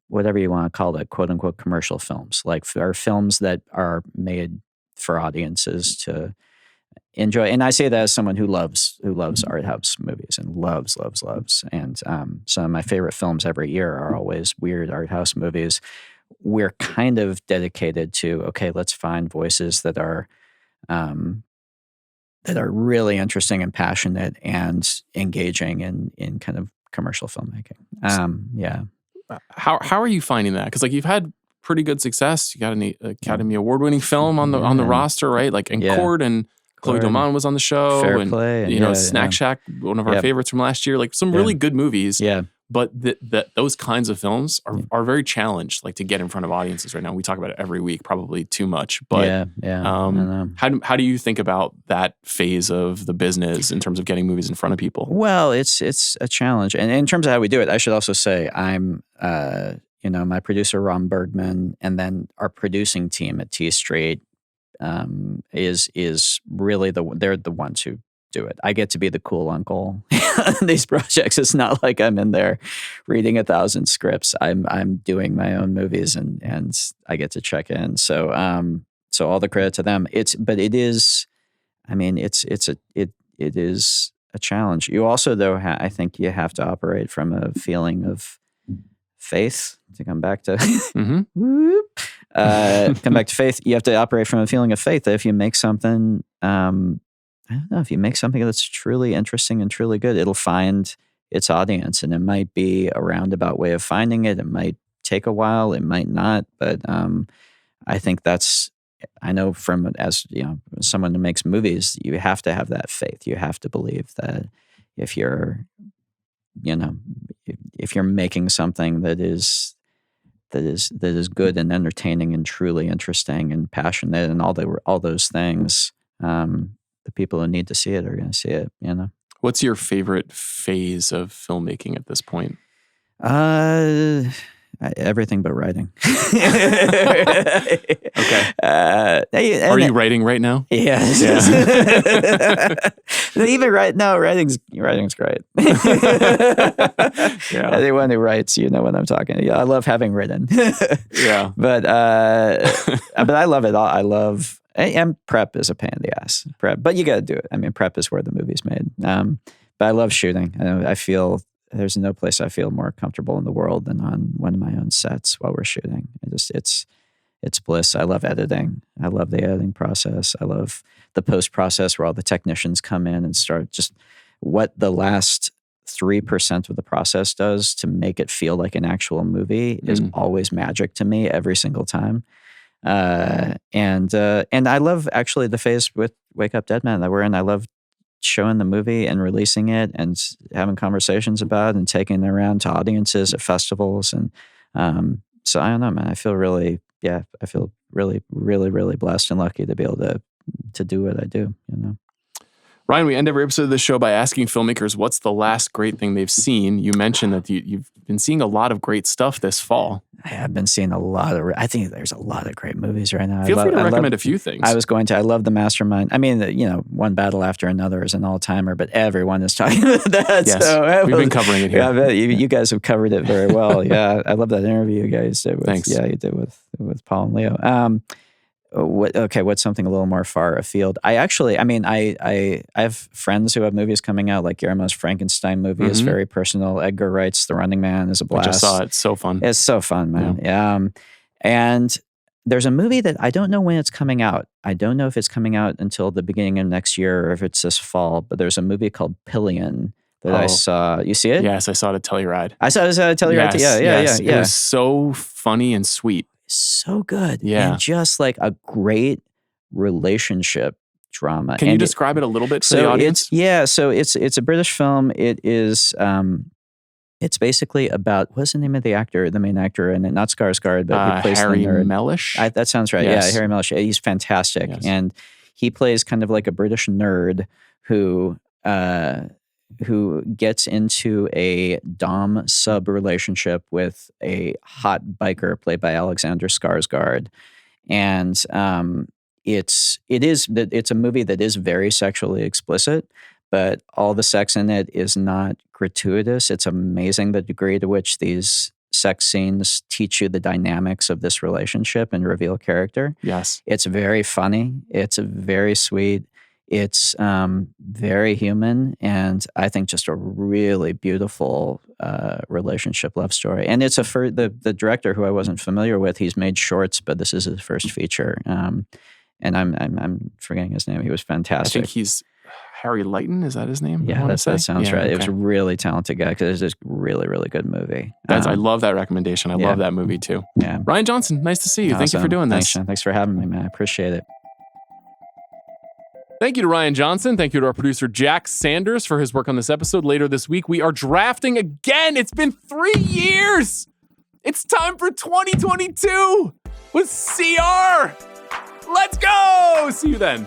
whatever you want to call it, quote unquote, commercial films, like are films that are made for audiences to enjoy. And I say that as someone who loves art house movies and loves. And some of my favorite films every year are always weird art house movies. We're kind of dedicated to, okay, let's find voices that are really interesting and passionate and engaging in kind of commercial filmmaking. Yeah. How are you finding that? Because like you've had pretty good success. You got an Academy Award-winning film on the roster, right? Like in Court, and Chloe Doman was on the show. Fair and Play. Snack Shack, one of our favorites from last year. Like some really good movies. Yeah. But those kinds of films are very challenged, like to get in front of audiences right now. We talk about it every week, probably too much. But how do you think about that phase of the business in terms of getting movies in front of people? Well, it's a challenge, and in terms of how we do it, I should also say I'm, my producer Ron Bergman, and then our producing team at T Street is really they're the ones who do it. I get to be the cool uncle on these projects. It's not like I'm in there reading 1,000 scripts. I'm doing my own movies and I get to check in. So all the credit to them. It is a challenge. You also though I think you have to operate from a feeling of faith to come back to come back to faith. You have to operate from a feeling of faith that if you make something I don't know, if you make something that's truly interesting and truly good, it'll find its audience, and it might be a roundabout way of finding it. It might take a while, it might not, but I think I know from, as someone who makes movies, you have to have that faith. You have to believe that if you're making something that is good and entertaining and truly interesting and passionate and all those things, the people who need to see it are going to see it, What's your favorite phase of filmmaking at this point? Everything but writing. Okay. Are you writing right now? Yes. Even writing's great. Anyone who writes, you know what I'm talking about. Yeah, I love having written. Yeah. But I love it all. And prep is a pain in the ass. But you got to do it. I mean, prep is where the movie's made. But I love shooting. I feel there's no place I feel more comfortable in the world than on one of my own sets while we're shooting. It's bliss. I love editing. I love the editing process. I love the post process where all the technicians come in and start just what the last 3% of the process does to make it feel like an actual movie is always magic to me every single time. And I love actually the phase with Wake Up Dead Man that we're in. I love showing the movie and releasing it and having conversations about it and taking it around to audiences at festivals. And so I don't know, man. I feel really blessed and lucky to be able to do what I do. Ryan, we end every episode of this show by asking filmmakers what's the last great thing they've seen. You mentioned that you've been seeing a lot of great stuff this fall. I have been seeing I think there's a lot of great movies right now. Feel free to recommend a few things. I love The Mastermind. I mean, One Battle After Another is an all-timer, but everyone is talking about that. Yes, so we've been covering it here. Yeah, I bet you guys have covered it very well. Yeah, I love that interview you guys did with. Thanks. Yeah, you did with Paul and Leo. What's something a little more far afield? I have friends who have movies coming out, like Guillermo's Frankenstein movie is very personal. Edgar Wright's The Running Man is a blast. I just saw it. It's so fun. It's so fun, man. Yeah. And there's a movie that I don't know when it's coming out. I don't know if it's coming out until the beginning of next year or if it's this fall, but there's a movie called Pillion that I saw. You see it? Yes, I saw it at Telluride. I saw it at Telluride. Yeah. It was so funny and sweet. So good. Yeah. And just like a great relationship drama. Can you describe it a little bit for the audience? So it's a British film. It is it's basically about, what's the name of the main actor in it? Not Skarsgård, but he plays Harry the nerd. Mellish? That sounds right. Yes. Yeah, Harry Mellish. He's fantastic. Yes. And he plays kind of like a British nerd who who gets into a dom sub relationship with a hot biker played by Alexander Skarsgård, and it's a movie that is very sexually explicit, but all the sex in it is not gratuitous. It's amazing the degree to which these sex scenes teach you the dynamics of this relationship and reveal character. Yes. It's very funny. It's very sweet. It's very human, and I think just a really beautiful relationship love story. And it's the director who I wasn't familiar with. He's made shorts, but this is his first feature. And I'm forgetting his name. He was fantastic. I think he's Harry Leighton. Is that his name? Yeah, that sounds right. Okay. It was a really talented guy because it's a really, really good movie. I love that recommendation. I love that movie too. Yeah. Rian Johnson, nice to see you. Awesome. Thank you for doing this. Thanks for having me, man. I appreciate it. Thank you to Rian Johnson. Thank you to our producer, Jack Sanders, for his work on this episode. Later this week, we are drafting again. It's been 3 years. It's time for 2022 with CR. Let's go. See you then.